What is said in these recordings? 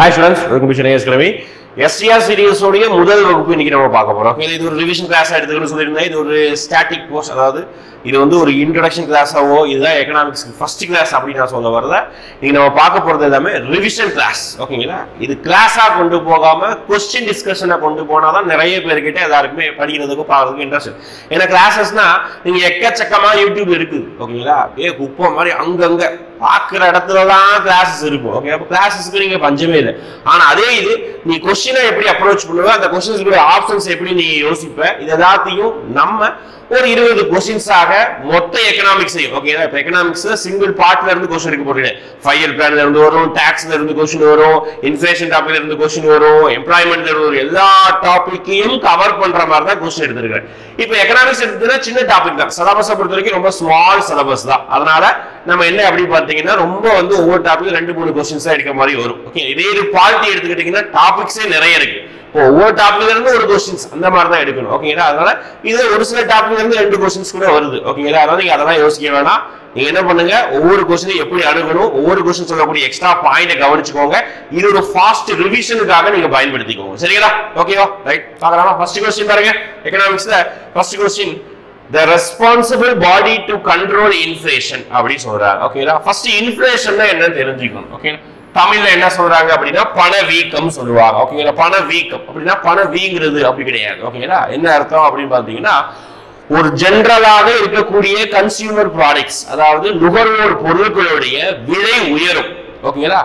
Hi students, welcome to Chennai Academy. STR series உடைய முதல் வகுப்பு இன்னைக்கு நம்ம பார்க்க போறோம். இது ஒரு ரிவிஷன் கிளாஸ் எடுத்துக்கணும்னு சொல்லியிருந்தேன். இது ஒரு ஸ்டாட்டிக் கோர்ஸ், அதாவது இது வந்து ஒரு இன்ட்ரோடக்ஷன் கிளாஸாவோ இதுதான் எக்கனாமிக்ஸ் ஃபர்ஸ்ட் கிளாஸ் அப்படின்னு நான் சொல்ல வரல. இன்னைக்கு நம்ம பார்க்க போறது எல்லாமே ரிவிஷன் கிளாஸ். ஓகேங்களா? இது கிளாஸா கொண்டு போகாம கொஸ்டின் டிஸ்கஷனை கொண்டு போனாதான் நிறைய பேர்கிட்ட எல்லாருக்குமே படிக்கிறதுக்கும் பார்க்கறதுக்கும் இன்ட்ரெஸ்ட். ஏன்னா கிளாஸஸ்னா நீங்க எக்கச்சக்கமா யூடியூப் இருக்குது. ஓகேங்களா? அப்படியே குப்பை மாதிரி அங்கங்க பார்க்குற இடத்துலதான் கிளாஸஸ் இருக்கும். ஓகே, அப்போ கிளாஸஸ்க்கு நீங்க பஞ்சமே இல்லை. ஆனா அதே இது நீ கொஸ்டினை எப்படி அப்ரோச் பண்ணுவ, அந்த கொஸ்டின்ஸ்க்கு ஆப்ஷன்ஸ் எப்படி நீ யோசிப்ப, இது எல்லாத்தையும் நம்ம ஒரு 20 கொஸ்டின்ஸாக மொத்த எக்கனாமிக்ஸையும். ஓகேங்களா? இப்போ எக்கனாமிக்ஸ் சிங்கிள் பார்ட்ல இருந்து கொஸ்டின் இருக்கு போறீங்க. 5 இயர் பிளான்ல இருந்து வரும், டாக்ஸ்ல இருந்து கொஸ்டின் வரும், இன்ஃப்ளேஷன் டாபிக்ல இருந்து கொஸ்டின் வரும், எம்ப்ளாய்மெண்ட்ல இருந்து வரும், எல்லா டாபிக்கையும் கவர் பண்ற மாதிரி தான் கொஸ்டின் எடுத்துருக்கேன். இப்போ எக்கனாமிக்ஸ் எடுத்ததுன்னா சின்ன டாபிக் தான், சிலபஸை பொறுத்த வரைக்கும் ரொம்ப ஸ்மால் சிலபஸ் தான். அதனால நம்ம என்ன அப்படி பார்த்தீங்கன்னா ரொம்ப வந்து ஒவ்வொரு டாபிக் 2-3 கொஸ்டின்ஸ் தான் எடுக்க மாதிரி வரும். ஓகே, இதே இது பாலிட்டி எடுத்துக்கிட்டீங்கன்னா டாபிக்ஸே நிறைய இருக்கு. ஒவ்வொரு டாபிக்ல இருந்து ஒரு கொஸ்டின்ஸ் அந்த மாதிரி தான் எடுக்கணும். ஓகேங்களா? அதனால இது ஒரு சில டாபிக்ல இருந்து 2 கொஸ்டின்ஸ் கூட வருது. ஓகேங்களா? அதனால நீங்க அதெல்லாம் யோசிக்க வேணாம். நீங்க என்ன பண்ணுங்க, ஒவ்வொரு கொஸ்டினையும் எப்படி அணுகணும், ஒவ்வொரு கொஸ்டின் சொல்லக்கூடிய எக்ஸ்ட்ரா பாயிண்ட கவனிச்சுக்கோங்க. இது ஒரு ஃபாஸ்ட் ரிவிஷனுக்காக நீங்க பயன்படுத்திக்கோங்க. சரிங்களா? ஓகேவா? ரைட், பார்க்கலாமா? ஃபர்ஸ்ட் கொஸ்டின் பாருங்க. எக்கனாமிக்ஸ்ல first question, the responsible body to control inflation அப்படி சொல்றாங்க. ஓகேங்களா? ஃபர்ஸ்ட் இன்ஃப்ளேஷன்னா என்னன்னு தெரிஞ்சுக்கணும். ஓகே, தமிழ்ல என்ன சொல்றாங்க அப்படின்னா பணவீக்கம் சொல்லுவாங்க. ஓகேங்களா? பணவீக்கம் அப்படின்னா பணவீங்கிறது அப்படி கிடையாது. ஓகேங்களா? என்ன அர்த்தம் அப்படின்னு பாத்தீங்கன்னா ஒரு ஜெனரலாக இருக்கக்கூடிய கன்சியூமர் ப்ராடக்ட்ஸ், அதாவது நுகர்வோர் பொருட்களுடைய விலை உயரும். ஓகேங்களா?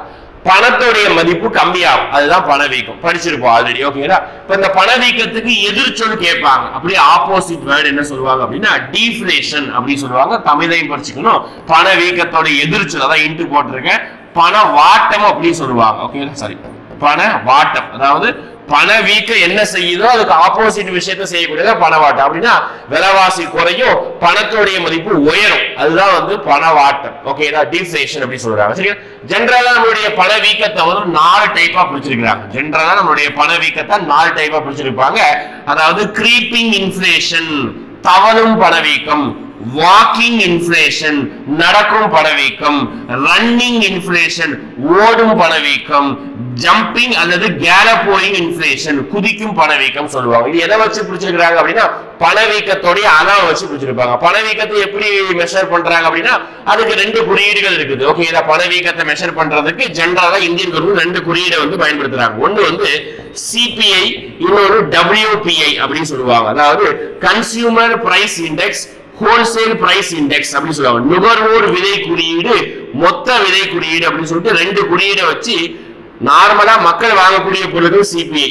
பணத்துடைய மதிப்பு கம்மியாகும், அதுதான் பணவீக்கம். படிச்சிருப்போம் ஆல்ரெடி. ஓகேங்களா? இப்ப இந்த பணவீக்கத்துக்கு எதிர்ச்சொல் கேட்பாங்க. அப்படியே ஆப்போசிட் வேர்ட் என்ன சொல்லுவாங்க அப்படின்னா டீஃப்ளேஷன் அப்படி சொல்லுவாங்க. தமிழையும் படிச்சுக்கணும். பணவீக்கத்தோட எதிர்ச்சொல் அதான் இன்ட்டு போட்டிருக்கேன், பணவாட்டம் அப்படின்னு சொல்லுவாங்க. ஓகேங்களா? சாரி, பணவாட்டம். அதாவது பணவீக்கம் என்ன செய்யுதோ அதுக்கு ஆப்போசிட் விஷயத்தை செய்யக்கூடியது பணவாட்டம். அப்படின்னா விலைவாசி குறையும், பணத்துடைய மதிப்பு உயரும், அதுதான் வந்து பணவாட்டம். ஓகேங்களா? டீஃப்ளேஷன் அப்படி சொல்றாங்க. சரியா? ஜெனரலா நம்மளுடைய பணவீக்கத்தை வந்து 4 டைப்பா பிரிச்சிருக்காங்க. ஜெனரலா நம்மளுடைய பணவீக்கத்தை 4 டைப்பா பிரிச்சிருப்பாங்க. அதாவது கிரீப்பிங் இன்ஃப்ளேஷன், தவழும் பணவீக்கம், வாக்கிங் இன்ஃப்ளேஷன், நடக்கும் பணவீக்கம், ரன்னிங் இன்ஃப்ளேஷன், ஓடும் பணவீக்கம், ஜம்பிங் அல்லது கேலப்போயிங் இன்ஃப்ளேஷன், குதிக்கும் பணவீக்கம் சொல்லுவாங்க. இது எதை வச்சு பிடிச்சிருக்காங்க அப்படின்னா பணவீக்கத்தோடைய அளவை வச்சு பிடிச்சிருப்பாங்க. பணவீக்கத்தை எப்படி மெஷர் பண்றாங்க அப்படின்னா அதுக்கு 2 குறியீடுகள் இருக்குது. ஓகே, இத பணவீக்கத்தை மெஷர் பண்றதுக்கு ஜெனரலா இந்தியன் கவர்மெண்ட் 2 குறியீடை வந்து பயன்படுத்துறாங்க. ஒன்னு வந்து சிபிஐ, இன்னொரு WPI அப்படின்னு சொல்லுவாங்க. அதாவது consumer price index, wholesale price index அப்படின்னு சொல்லுவாங்க. நுகர்வோர் விலை குறியீடு, மொத்த விலை குறியீடு அப்படின்னு சொல்லிட்டு 2 குறியீடை வச்சு நார்மலா மக்கள் வாங்கக்கூடிய பொருட்கள் சிபிஐ,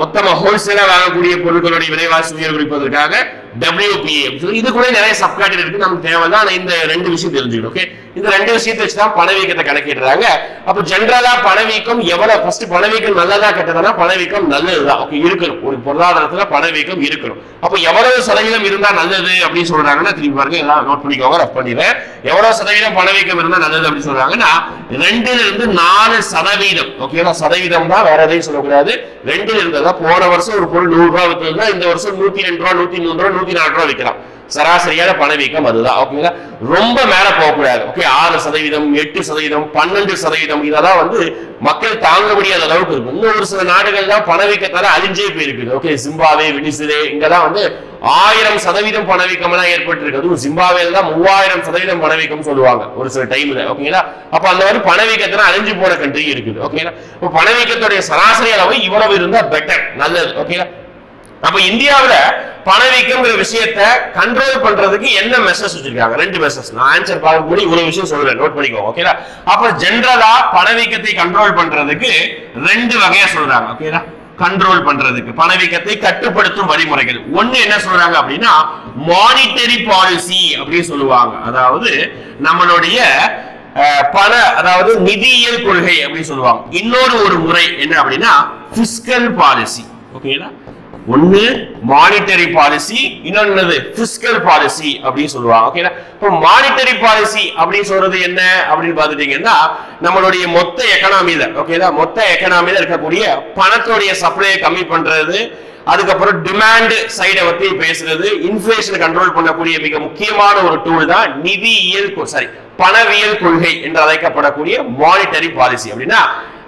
மொத்தமா ஹோல்சேலா வாங்கக்கூடிய பொருட்களுடைய விலைவாசி உயர்வு குறிப்பதற்காக WPI. இது கூட நிறைய சப்காட்டரி இருக்கு, நமக்கு தேவைதான். ஆனா இந்த 2 விஷயம் தெரிஞ்சுக்கணும். ஓகே, இந்த 2 விஷயத்தை வச்சுதான் பணவீக்கத்தை கணக்கிடுறாங்க. அப்ப ஜெனரலா பணவீக்கம் எவ்வளவு, ஃபர்ஸ்ட் பணவீக்கம் நல்லதா கெட்டதா? பணவீக்கம் நல்லதுதான். ஓகே, இருக்கணும். ஒரு பொருளாதாரத்துல பணவீக்கம் இருக்கணும். அப்ப எவ்வளவு சதவீதம் இருந்தா நல்லது அப்படின்னு சொல்றாங்கன்னா திரும்பி பாருங்க, எல்லாம் நோட் பண்ணிக்கோங்க, ரஃப் பண்ணிடுறேன். எவ்வளவு சதவீதம் பணவீக்கம் இருந்தா நல்லது அப்படின்னு சொல்றாங்கன்னா 2ல இருந்து 4 சதவீதம். ஓகேவா? சதவீதம் தான், வேற எதையும் சொல்லக்கூடாது. 2ல இருந்ததா போன வருஷம் ஒரு பொருள் 100 ரூபாய் வித்துனா இந்த வருஷம் 102 ரூபாய், 103 ரூபாய், 104 ரூபாய் விற்கலாம். சராசரியான பணவீக்கம் அதுதான். ஓகேங்களா? ரொம்ப மேல போகக்கூடாது. ஓகே, 6%, 8%, 12% இதெல்லாம் வந்து மக்கள் தாங்க முடியாத அளவுக்கு இருக்கும். இன்னும் ஒரு சில நாடுகள் தான் பணவீக்கத்தால அழிஞ்சே போயிருக்குது. ஓகே, ஜிம்பாப்வே, வெனிசுலே, இங்கெல்லாம் வந்து 1000% பணவீக்கம் எல்லாம் ஏற்பட்டு இருக்கு. ஜிம்பாப்வேல தான் 3000% பணவீக்கம் சொல்லுவாங்க ஒரு சில டைம்ல. ஓகேங்களா? அப்ப அந்த மாதிரி பணவீக்கத்துல அழிஞ்சு போன கண்ட்ரி இருக்குது. ஓகேங்களா? இப்ப பணவீக்கத்துடைய சராசரி அளவு இவ்வளவு இருந்தா பெட்டர், நல்லது. ஓகேங்களா? அப்ப இந்தியாவில பணவீக்கம்ங்கிற விஷயத்தை கண்ட்ரோல் பண்றதுக்கு என்ன மெசேஜ் வச்சிருக்காங்க? 2 மெசேஜ். நான் ஆன்சர் பார்க்க முடியும், இவ்வளவு விஷயம் சொல்றேன், நோட் பண்ணிக்கோங்க. ஓகேங்களா? அப்ப ஜெனரலா பணவீக்கத்தை கண்ட்ரோல் பண்றதுக்கு 2 வகையா சொல்றாங்க. ஓகேங்களா? கண்ட்ரோல் பண்றதுக்கு பணவீக்கத்தை கட்டுப்படுத்தும் வழிமுறைகள். ஒன்னு என்ன சொல்றாங்க அப்படின்னா மானிட்டரி பாலிசி அப்படின்னு சொல்லுவாங்க. அதாவது நம்மளுடைய அதாவது நிதியியல் கொள்கை அப்படின்னு சொல்லுவாங்க. இன்னொரு ஒரு முறை என்ன அப்படின்னா பிஸ்கல் பாலிசி. ஓகேங்களா? ஒன்னு மானிட்டரி பாலிசி, இன்னொன்னு பிஸ்கல் பாலிசி அப்படின்னு சொல்லுவாங்க. ஓகேங்களா? இப்போ மானிட்டரி பாலிசி அப்படின்னு சொல்றது என்ன அப்படின்னு பாத்துட்டீங்கன்னா நம்மளுடைய மொத்த எக்கனாமில, ஓகேங்களா, மொத்த எக்கனாமில இருக்கக்கூடிய பணத்தோடைய சப்ளையை கம்மி பண்றது, அதுக்கப்புறம் டிமாண்ட் சைடை பத்தி பேசுறது, இன்ஃப்ளேஷன் கண்ட்ரோல் பண்ணக்கூடிய மிக முக்கியமான ஒரு டூல் தான் நிதியியல் பணவியல் கொள்கை என்று அழைக்கப்படக்கூடிய மானிட்டரி பாலிசி. அப்படின்னா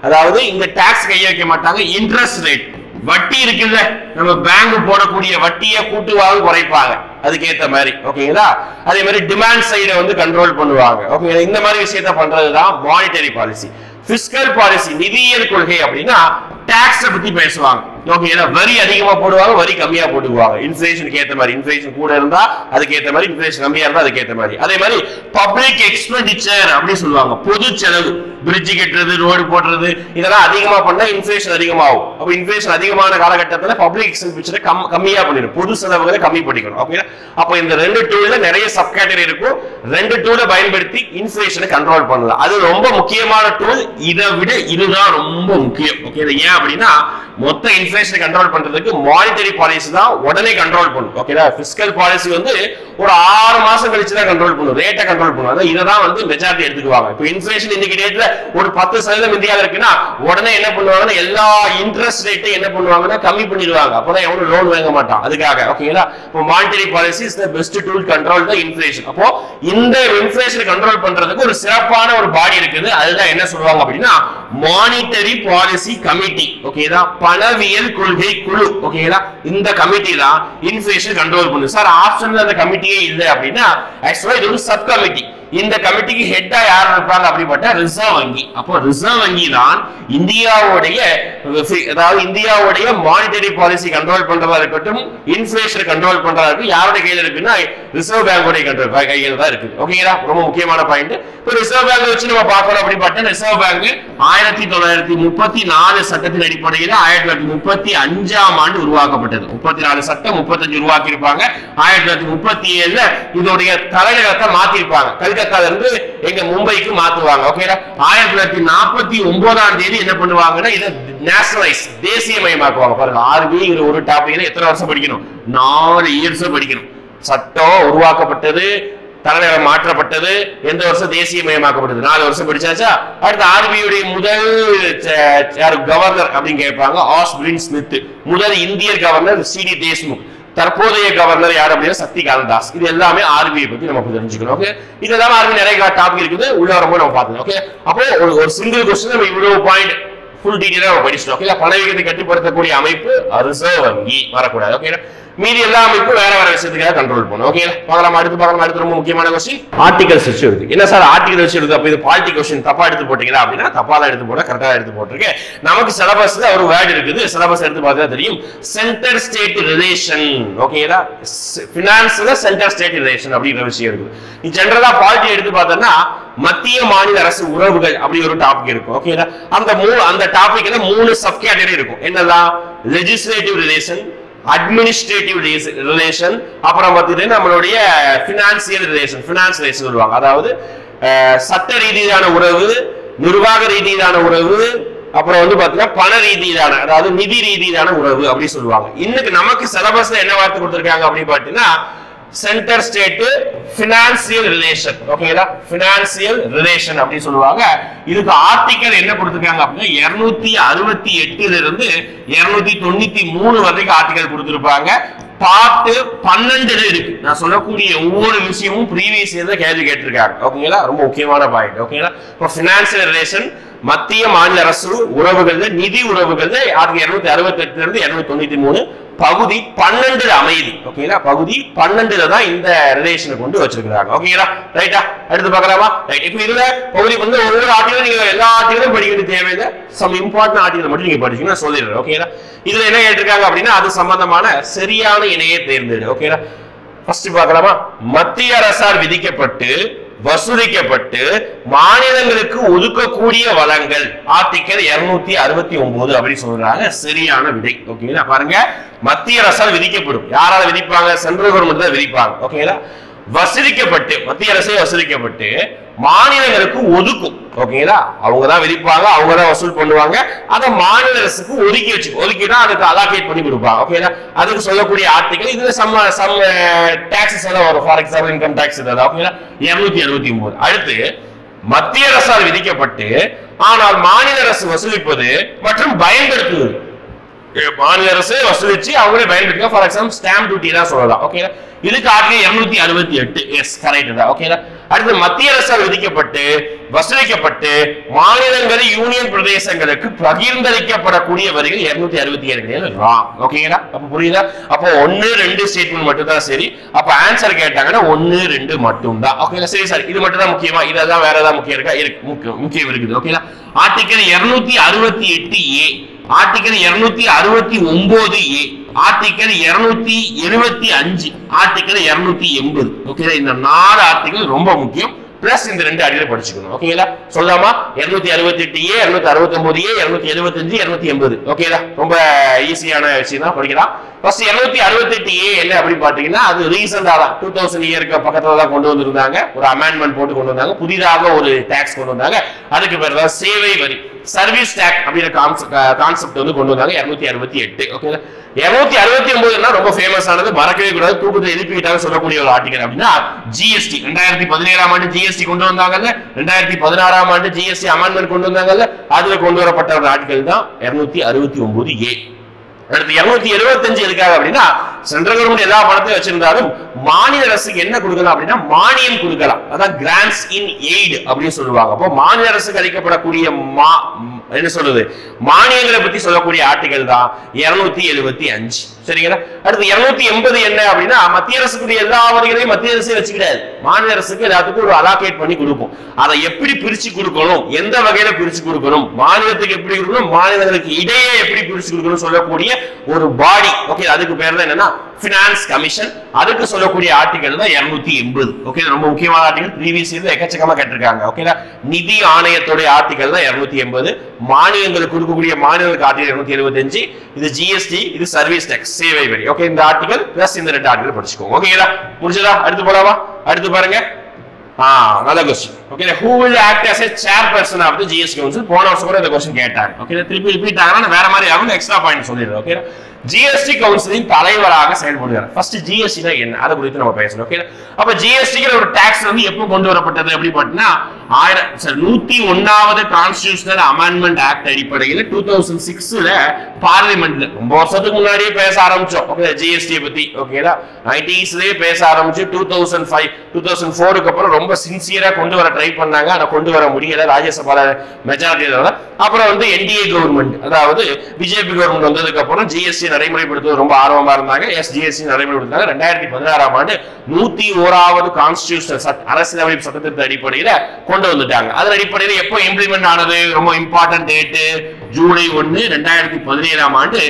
அதாவது இந்த டாக்ஸ் கைய வைக்க மாட்டாங்க. இன்ட்ரெஸ்ட் ரேட், வட்டி இருக்குல்ல, நம்ம பேங்க் போடக்கூடிய வட்டியை கூட்டுவாங்க குறைப்பாங்க அதுக்கேற்ற மாதிரி. ஓகேங்களா? அதே மாதிரி டிமாண்ட் சைடை வந்து கண்ட்ரோல் பண்ணுவாங்க. ஓகே, இந்த மாதிரி விஷயத்த பண்றதுதான் மானிட்டரி பாலிசி. பிஸ்கல் பாலிசி, நிதியியல் கொள்கை அப்படின்னா டாக்ஸ் பத்தி பேசுவாங்க. ஓகே, வரி அதிகமா போடுவாங்க, வரி கம்மியா போட்டுக்குவாங்க. இன்ஃபிளேஷனுக்கு ஏத்த மாதிரி, இன்ஃபிளேஷன் கூட இருந்தா அதுக்கு ஏத்த மாதிரி, இன்ஃபிளேஷன் கம்மியா இருந்தா அதுக்கு ஏத்த மாதிரி. அதே மாதிரி பப்ளிக் எக்ஸ்பெண்டிச்சர் அப்படின்னு சொல்லுவாங்க. பொது செலவு, பிரிட்ஜ் கட்டுறது, ரோடு போடுறது, இதெல்லாம் அதிகமா பண்ணா இன்ஃபிளேஷன் அதிகமாகும். அப்ப இன்ஃபிளேஷன் அதிகமான காலகட்டத்தில் பப்ளிக் எக்ஸ்பெண்டிச்சரை கம்மியா பண்ணிடும், பொது செலவுகளை கம்மி பண்ணிக்கணும். ஓகே, அப்ப இந்த ரெண்டு டூல்ல நிறைய சப் கேட்டகரி இருக்கும். ரெண்டு டூலை பயன்படுத்தி இன்ஃபிளேஷனை கண்ட்ரோல் பண்ணலாம். அது ரொம்ப முக்கியமான டூல். இதை விட இதுதான் ரொம்ப முக்கியம். ஓகே, ஏன் அப்படின்னா மொத்த இன்ஃபிளேஷனை கண்ட்ரோல் பண்றதுக்கு மானிட்டரி பாலிசி தான் உடனே கண்ட்ரோல் பண்ணும். ஓகேடா? பிஸ்கல் பாலிசி வந்து ஒரு 6 மாசம் கழிச்சு தான் கண்ட்ரோல் பண்ணும், ரேட்டை கண்ட்ரோல் பண்ணும். இதை தான் வந்து மெஜாரிட்டி எடுத்துக்குவாங்க. இப்போ இன்ஃபிளேஷன் இன்னைக்கு டேட்ல ஒரு 10% இந்தியாவில் இருக்குன்னா உடனே என்ன பண்ணுவாங்கன்னா எல்லா இன்ட்ரெஸ்ட் ரேட்டை என்ன பண்ணுவாங்கன்னா கம்மி பண்ணிடுவாங்க. அப்பதான் எவனும் லோன் வாங்க மாட்டான் அதுக்காக. ஓகேங்களா? இப்போ monetary policy is the best tool control the inflation. அப்போ இந்த இன்ஃபிளேஷனை கண்ட்ரோல் பண்றதுக்கு ஒரு சிறப்பான ஒரு பாடி இருக்குது. அதுதான் என்ன சொல்லுவாங்க அப்படின்னா மானிட்டரி பாலிசி கமிட்டி. ஓகேதா? பணவியல் கொள்கை குழு. ஓகேங்களா? இந்த கமிட்டி தான் இன்ஃபிளேஷன் கண்ட்ரோல் பண்ணுது. சார் ஆப்ஷன்ல அந்த கமிட்டியே இல்லை அப்படின்னா ஆக்சுவலா இது ஒரு சப் கமிட்டி. இந்த கமிட்டிக்கு ஹெட்டா யார் இருப்பாங்க அப்படிப்பட்ட ரிசர்வ் வங்கி. அப்போ ரிசர்வ் வங்கி தான் இந்தியாவுடைய, அதாவது இந்தியாவுடைய மானிட்டரி பாலிசி கண்ட்ரோல் பண்றதா இருக்கட்டும், இன்ஃபிளேஷன் கண்ட்ரோல் பண்றதா இருக்கும், யாருடைய கையில இருக்குன்னா ரிசர்வ் பேங்கோட கண்ட்ரோல் கையில தான் இருக்கு. ஓகேங்களா? ரொம்ப முக்கியமான பாயிண்ட். இப்போ ரிசர்வ் பேங்க் வச்சு நம்ம பார்க்கணும் அப்படிப்பட்ட ரிசர்வ் பேங்க் 1934 சட்டத்தின் அடிப்படையில் 1935ஆம் ஆண்டு உருவாக்கப்பட்டது. 34 சட்டம் 35 உருவாக்கி இருப்பாங்க. 1937 இதோடைய தலைநகரத்தை மாத்திருப்பாங்க. கல்கத்தால இருந்து எங்க மும்பைக்கு மாத்துவாங்க. ஓகேடா? 1949ஆம் தேதி என்ன பண்ணுவாங்கன்னா இதை நேஷனலைஸ், தேசியமயமாக்குவாங்க. பாருங்க, ஆர்பிஐங்கிற ஒரு டாபிக்ல எத்தனை வருஷம் படிக்கணும்? 4 இயர்ஸ் படிக்கணும். சட்டம் உருவாக்கப்பட்டது, தலைநகரம் மாற்றப்பட்டது, எந்த வருஷம் தேசியமயமாக்கப்பட்டது? 4 வருஷம் படிச்சாச்சா? அடுத்து ஆர்பிஐ முதல் கவர்னர் அப்படின்னு கேட்பாங்க, ஆஸ்பிரின் ஸ்மித். முதல் இந்திய கவர்னர் சிடி தேஷ்முக். தற்போதைய கவர்னர் யார் அப்படின்னா சக்திகாந்த தாஸ். இது எல்லாமே ஆர்பிஐ பத்தி நம்ம தெரிஞ்சுக்கணும். ஓகே, இதெல்லாம் ஆர்பிஐ நிறைய டாபிக் இருக்குது, உள்ள வரும்போது நம்ம பார்க்கலாம். ஓகே, அப்போ ஒரு சிங்கிள் கொஸ்டின் நம்ம இவ்வளவு பாயிண்ட் ஃபுல் டீடைலா படிச்சிட்டோம். ஓகே, பணவீக்கத்தை கட்டுப்படுத்தக்கூடிய அமைப்பு ரிசர்வ் வங்கி வரக்கூடாது. ஓகே, மீதி எல்லா அமைப்பும் வேற வேற விஷயத்துக்காக கண்ட்ரோல் பண்ணும். ஓகே, பார்க்கலாம். அடுத்து ரொம்ப முக்கியமான கொஸ்டின் ஆர்டிகல்ஸ் வச்சு இருக்கு. என்ன சார் ஆர்டிகல் வச்சு இருக்கு? அப்ப இது பாலிட்டி கொஸ்டின் தப்பா எடுத்து போட்டீங்களா அப்படின்னா தப்பா தான் எடுத்து போட, கரெக்டா எடுத்து போட்டிருக்கேன். நமக்கு சிலபஸ்ல ஒரு வேர்ட் இருக்குது, சிலபஸ் எடுத்து பார்த்தா தெரியும், சென்டர் ஸ்டேட் ரிலேஷன். ஓகேதா? பினான்ஸ்ல சென்டர் ஸ்டேட் ரிலேஷன் அப்படிங்கிற விஷயம் இருக்குது. நீ ஜெனரலா பாலிட்டி எடுத்து பார்த்தோம்னா மத்திய மாநில அரசு உறவுகள் அப்படி ஒரு டாபிக் இருக்கும். ஓகேதா? அந்த டாபிக்ல 3 சப் கேட்டகரி இருக்கும். என்னதான்? லெஜிஸ்லேட்டிவ் ரிலேஷன், அட்மினிஸ்ட்ரேட்டிவ் ரிலேஷன், அப்புறம் பார்த்தீங்கன்னா நம்மளுடைய பினான்சியல் ரிலேஷன், பினான்ஸ் ரிலேஷன் சொல்லுவாங்க. அதாவது சட்ட ரீதியான உறவு, நிர்வாக ரீதியான உறவு, அப்புறம் வந்து பாத்தீங்கன்னா பண ரீதியான, அதாவது நிதி ரீதியான உறவு அப்படி சொல்லுவாங்க. இன்னைக்கு நமக்கு சிலபஸ்ல என்ன வார்த்தை கொடுத்திருக்காங்க அப்படின்னு பாத்தீங்கன்னா சென்டர் ஸ்டேட் பினான்சியல் ரிலேஷன். ஓகேங்களா? பினான்சியல் ரிலேஷன் அப்படி சொல்லுவாங்க. இதுக்கு ஆர்டிகல் என்ன கொடுத்திருக்காங்க அப்படின்னா 268 இருந்து 293 வரைக்கும் ஆர்டிகல் கொடுத்திருப்பாங்க. பார்ட் 12 இருக்கு. நான் சொல்லக்கூடிய ஒவ்வொரு விஷயமும் ப்ரீவியஸ் இயர்ல கேள்வி கேட்டிருக்காங்க. ஓகேங்களா? ரொம்ப முக்கியமான பாயிண்ட். ஓகேங்களா? இப்போ பினான்சியல் ரிலேஷன், மத்திய மாநில அரசு உறவுகள், நிதி உறவுகள் 268 இருந்து 293, பகுதி 12 அமைதி. ஓகேங்களா? பகுதி 12 தான் இந்த ரிலேஷனை கொண்டு வச்சிருக்காங்க. ஓகேங்களா? ரைட்டா? அடுத்து பார்க்கலாமா? ரைட். இப்போ இதுல பகுதி வந்து ஒவ்வொரு ஆர்டிகலும் நீங்க எல்லா ஆர்டிகலும் படிக்க வேண்டிய தேவையில்லை. சம் இம்பார்ட்டன்ட் ஆர்டிகல் மட்டும் நீங்க படிச்சீங்கன்னா நான் சொல்லிடுறேன். ஓகேங்களா? இதுல என்ன கேட்டிருக்காங்க அப்படின்னா அது சம்பந்தமான சரியான இணையை தேர்ந்தெடு. ஓகேங்களா? ஃபர்ஸ்ட் பார்க்கலாமா? மத்திய அரசால் விதிக்கப்பட்டு வசூலிக்கப்பட்டு மாநிலங்களுக்கு ஒதுக்கக்கூடிய வளங்கள் ஆர்டிகல் 269 அப்படி சொல்றாங்க. சரியான விடை. ஓகேங்களா? பாருங்க, மத்திய அரசால் விதிக்கப்படும். யாரால விதிப்பாங்க? சென்ட்ரல் கவர்மெண்ட் தான் விதிப்பாங்க. ஓகேங்களா? வசூலிக்கப்பட்டு, மத்திய அரசே வசூலிக்கப்பட்டு மாநிலங்களுக்கு ஒதுக்கும். ஓகேங்களா? அவங்க தான் விதிப்பாங்க, அவங்க தான் வசூல் பண்ணுவாங்க. அதை மாநில அரசுக்கு ஒதுக்கிட்டா அதுக்கு அலாகேட் பண்ணி கொடுப்பாங்க. ஓகேங்களா? அதுக்கு சொல்லக்கூடிய ஆர்டிகல் இதுல சம் டாக்ஸஸ் எல்லாம் வரும். ஃபார் எக்ஸாம்பிள் இன்கம் டாக்ஸ் இதெல்லாம். ஓகேங்களா? 269. அடுத்து மத்திய அரசால் விதிக்கப்பட்டு ஆனால் மாநில அரசு வசூலிப்பது மற்றும் பயன்படுத்துவது. மாநில அரசு வசூலிச்சு அவங்களே பயன்படுத்துங்க. ஃபார் எக்ஸாம்பிள் ஸ்டாம்ப் டியூட்டி தான் சொல்லலாம். ஓகேங்களா? இதுக்கு ஆர்டிகல் 268. எஸ், கரெக்ட் தான். ஓகேங்களா? அடுத்து மத்திய அரசால் விதிக்கப்பட்டு வசூலிக்கப்பட்டு மாநிலங்கள் யூனியன் பிரதேசங்களுக்கு பகிர்ந்தளிக்கப்படக்கூடிய வரிகள் 267 கிடையாது. ஓகேங்களா? அப்ப புரியுதா? அப்போ 1 2 ஸ்டேட்மெண்ட் மட்டும் தான் சரி. அப்ப ஆன்சர் கேட்டாங்கன்னா 1 2 மட்டும் தான். ஓகேங்களா? சரி சார், இது மட்டும் தான் முக்கியமா? இதெல்லாம் வேற ஏதாவது முக்கியம் இருக்கா? முக்கியம் இருக்குது. ஓகேங்களா? Article 268A, article 269A, article 275, article 280. ஓகேங்களா? இந்த 4 ஆர்டிகல் ரொம்ப முக்கியம். பிளஸ் இந்த 2 ஆர்டிகல் படிச்சுக்கணும். ஓகேங்களா? சொல்லாமா? 268A, 269A, 275, 280. ஓகேங்களா? ரொம்ப ஈஸியான விஷயம் தான், படிக்கலாம். ஃபர்ஸ்ட் 268A என்ன அப்படின்னு பாத்தீங்கன்னா, அது ரீசெண்டா தான் 2000 இயருக்கு பக்கத்துல தான் கொண்டு வந்திருந்தாங்க. ஒரு அமெண்ட்மெண்ட் போட்டு கொண்டு வந்தாங்க. புதிதாக ஒரு டாக்ஸ் கொண்டு வந்தாங்க. அதுக்கு பேர் தான் சேவை வரி, சர்வீஸ் டாக்ஸ் அப்படிங்கிற கான்செப்ட் வந்து கொண்டு வந்தாங்க. 268. ஓகேங்களா? 269 ரொம்ப ஃபேமஸ் ஆனது, மறக்கவே கூடாது, தூக்கத்தை எழுப்பிட்டாங்க சொல்லக்கூடிய ஒரு ஆர்டிகல் அப்படின்னா ஜிஎஸ்டி. 2017ஆம் ஆண்டு ஜிஎஸ்டி கொண்டு வந்தாங்கல்ல, 2016ஆம் ஆண்டு ஜிஎஸ்டி அமெண்ட்மெண்ட் கொண்டு வந்தாங்கல்ல, அதுல கொண்டு வரப்பட்ட ஒரு ஆர்டிகல் தான் 269A. அடுத்து 275 எதுக்காக அப்படின்னா, சென்ட்ரல் கவர்மெண்ட் எல்லா பணத்தையும் வச்சிருந்தாலும் மாநில அரசுக்கு என்ன கொடுக்கலாம் அப்படின்னா மானியம் கொடுக்கலாம். அதான் கிராண்ட்ஸ் இன் எய்ட் அப்படின்னு சொல்லுவாங்க. அப்போ மாநில அரசுக்கு அளிக்கப்படக்கூடிய என்ன சொல்றது மானியங்களை பத்தி சொல்லக்கூடிய ஆர்டிகல் தான் 275. சரிங்களா? அடுத்து 280 என்ன அப்படின்னா, மத்திய அரசுக்குரிய எல்லா வரிகளையும் மத்திய அரசே வச்சுக்கிடாது, மாநில அரசுக்கு எல்லாத்துக்கும் ஒரு அலாகேட் பண்ணி கொடுக்கும். அதை எப்படி பிரிச்சு கொடுக்கணும், எந்த வகையில பிரிச்சு கொடுக்கணும், மாநிலத்துக்கு எப்படி கொடுக்கணும், மாநிலங்களுக்கு இடையே எப்படி பிரிச்சு கொடுக்கணும் சொல்லக்கூடிய ஒரு பாடி. ஓகே, அதுக்கு பேர் தான் என்னன்னா பினான்ஸ் கமிஷன். அதுக்கு சொல்லக்கூடிய ஆர்டிகல் தான் 280. ஓகே, ரொம்ப முக்கியமான ஆர்டிகல், ப்ரீவியஸ் இயர்ல எக்கச்சக்கமா கேட்டிருக்காங்க. ஓகேடா? நிதி ஆணையத்தோட ஆர்டிகல் தான் 280. மானியங்களுக்கு கொடுக்கக்கூடிய மாநிலங்களுக்கு ஆர்டிகல் 275. இது ஜிஎஸ்டி, இது சர்வீஸ் டாக்ஸ், சேவை வரி. ஓகே, இந்த ஆர்டிகல் பிளஸ் இந்த 2 ஆர்டிகல் படிச்சுக்கோங்க. ஓகேங்களா? முடிஞ்சதா? அடுத்து போலாமா? அடுத்து பாருங்க. நல்ல question. Okay, who will act as a chairperson of the GST council? போன வருஷம் கூட இந்த क्वेश्चन கேட்டாங்க. ஓகே, திருப்பி ரிப்பீட் ஆகறனா வேற மாதிரி ஆகும், எக்ஸ்ட்ரா பாயிண்ட் சொல்லிடுறேன். ஓகே, ஜிஎஸ்டி கவுன்சிலின் தலைவராக செயல்படுகிறார். ஃபர்ஸ்ட் ஜிஎஸ்டி தான் என்ன, அதை குறித்து நம்ம பேசணும். ஓகே, அப்ப ஜிஎஸ்டிங்கிற ஒரு டாக்ஸ் வந்து எப்போ கொண்டு வரப்பட்டது அப்படி பார்த்தீங்கன்னா 101வது கான்ஸ்டிடியூஷனல் அமெண்ட்மெண்ட் ஆக்ட் அடிப்படையில் 2006ல பார்லிமெண்ட்ல ரொம்ப வருஷத்துக்கு முன்னாடியே பேச ஆரம்பிச்சோம். ஓகே, ஜிஎஸ்டி பத்தி. ஓகேடா? 90ஸ்லயே பேச ஆரம்பிச்சு 2005 2004க்கு அப்புறம் ரொம்ப சின்சியரா கொண்டு வர ட்ரை பண்ணாங்க. ஆனா கொண்டு வர முடியல, ராஜ்யசபால மெஜாரிட்டியால. அப்புறம் வந்து என்டிஏ கவர்மெண்ட், அதாவது பிஜேபி கவர்மெண்ட் வந்ததுக்கு அப்புறம் ஜிஎஸ்டி நடைமுறைப்படுத்துவது ரொம்ப ஆர்வமா இருந்தாங்க. ஜிஎஸ்டி நடைமுறைப்படுத்தினாங்க. 2016ஆம் ஆண்டு 101வது கான்ஸ்டிடியூஷனல் அரசியலமைப்பு சட்டத்தின் அடிப்படையில கொண்டு வந்துட்டாங்க. அதன் அடிப்படையில் எப்போ இம்ப்ளிமெண்ட் ஆனது, ரொம்ப இம்பார்ட்டன்ட் டேட் ஜூலை 1 2017ஆம் ஆண்டு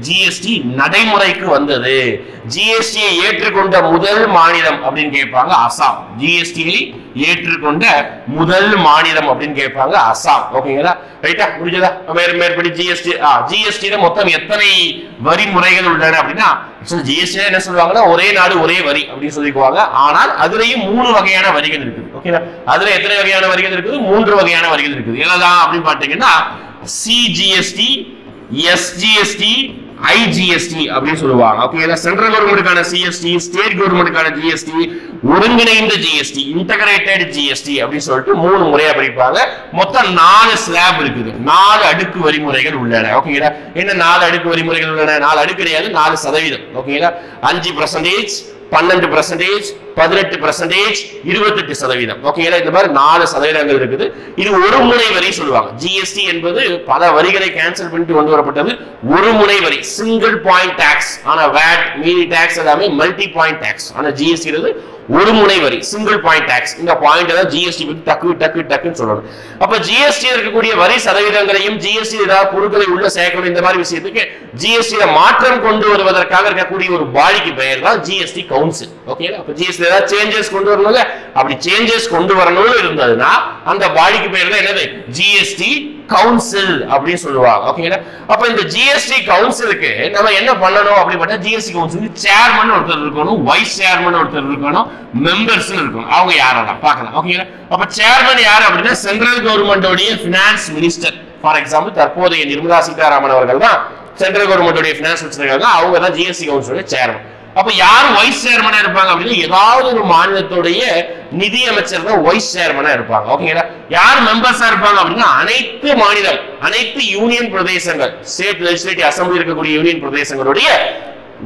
ஜிஎஸ்டி நடைமுறைக்கு வந்தது. ஜிஎஸ்டியை ஏற்றுக்கொண்ட முதல் மாநிலம் அப்படின்னு கேட்பாங்க அசாம். ஜிஎஸ்டியை ஏற்றுக்கொண்ட முதல் மாநிலம் அப்படின்னு கேட்பாங்க அசாம். ஓகேங்களா? ரைட்டா? முடிஞ்சதா? மேற்படி ஜிஎஸ்டில மொத்தம் எத்தனை வரி முறைகள் உள்ளன அப்படின்னா, ஜிஎஸ்டி என்ன சொல்லுவாங்கன்னா ஒரே நாடு ஒரே வரி அப்படின்னு சொல்லிக்குவாங்க. ஆனால் அதுலயும் 3 வகையான வரிகள் இருக்குது. ஓகேங்களா? அதுல எத்தனை வகையான வரிகள் இருக்குது? 3 வகையான வரிகள் இருக்குது. என்னதான் அப்படின்னு பாத்தீங்கன்னா சிஜிஎஸ்டி, எஸ்ஜிஎஸ்டி, ஐஜிஎஸ்டி அப்படின்னு சொல்லுவாங்க. ஓகேங்களா? சென்ட்ரல் கவர்மெண்ட்டுக்கான சிஎஸ்டி, ஸ்டேட் கவர்மெண்ட்டுக்கான ஜிஎஸ்டி, ஒருங்கிணைந்த ஜிஎஸ்டி, இன்டகிரேட்டட் ஜிஎஸ்டி அப்படின்னு சொல்லிட்டு 3 முறையா பிரிப்பாங்க. மொத்தம் 4 ஸ்லாப் இருக்குது, 4 அடுக்கு வரிமுறைகள் உள்ளன. ஓகேங்களா? என்ன 4 அடுக்கு வரிமுறைகள் உள்ளன? 4 அடுக்கு கிடையாது, 4%. ஓகேங்களா? 5%, 12%, 18%, 28%. ஓகேங்களா? இந்த மாதிரி 4% இருக்குது. இது ஒரு முனை வரி சொல்லுவாங்க. ஜிஎஸ்டி என்பது பல வரிகளை கேன்சல் பண்ணிட்டு கொண்டு வரப்பட்டது. ஒரு முனை வரி, சிங்கிள் பாயிண்ட் டாக்ஸ். ஆனா வேட், மீதி டாக்ஸ் எல்லாமே மல்டி பாயிண்ட் டாக்ஸ். ஆனா ஜிஎஸ்டி ஒரு முனை வரி, சிங்கிள் பாயிண்ட் டாக்ஸ். இந்த பாயிண்ட் தான் ஜிஎஸ்டி பத்தி டக்குன்னு சொல்லணும். அப்ப ஜிஎஸ்டி இருக்கக்கூடிய வரி சதவீதங்களையும் ஜிஎஸ்டி ஏதாவது பொருட்களை உள்ள சேர்க்கணும், இந்த மாதிரி விஷயத்துக்கு ஜிஎஸ்டி மாற்றம் கொண்டு வருவதற்காக இருக்கக்கூடிய ஒரு பாடிக்கு பெயர் தான் ஜிஎஸ்டி கவுன்சில். ஓகே, அப்ப ஜிஎஸ்டி ஏதாவது சேஞ்சஸ் கொண்டு வரணும்ல, அப்படி சேஞ்சஸ் கொண்டு வரணும்னு இருந்ததுன்னா அந்த பாடிக்கு பெயர் தான் என்னது? ஜிஎஸ்டி கவுன்சில் அப்படின்னு சொல்லுவாங்க. ஓகேங்களா? அப்ப இந்த ஜிஎஸ்டி கவுன்சிலுக்கு நம்ம என்ன பண்ணணும் அப்படி பார்த்தா, ஜிஎஸ்டி கவுன்சிலுக்கு சேர்மன் ஒருத்தர் இருக்கணும், வைஸ் சேர்மன் ஒருத்தர் இருக்கணும், மெம்பர்ஸ் இருக்கணும். அவங்க யாரெல்லாம் பார்க்கலாம். ஓகேங்களா? அப்ப சேர்மன் யாரு அப்படின்னா சென்ட்ரல் கவர்மெண்டோடைய பினான்ஸ் மினிஸ்டர். ஃபார் எக்ஸாம்பிள் தற்போதைய நிர்மலா சீதாராமன் அவர்கள் தான் சென்ட்ரல் கவர்மெண்டோடைய பினான்ஸ் மினிஸ்டர் இருக்காங்க. அவங்க தான் ஜிஎஸ்டி கவுன்சிலுடைய சேர்மன். அப்ப யார் வைஸ் சேர்மனா இருப்பாங்க அப்படின்னா, ஏதாவது ஒரு மாநிலத்துடைய நிதி அமைச்சர் தான் வைஸ் சேர்மனா இருப்பாங்க. ஓகேங்களா? யார் மெம்பர்ஸா இருப்பாங்க அப்படின்னா, அனைத்து மாநிலம், அனைத்து யூனியன் பிரதேசங்கள், ஸ்டேட் லெஜிஸ்லேட்டிவ் அசம்பிளி இருக்கக்கூடிய யூனியன் பிரதேசங்களுடைய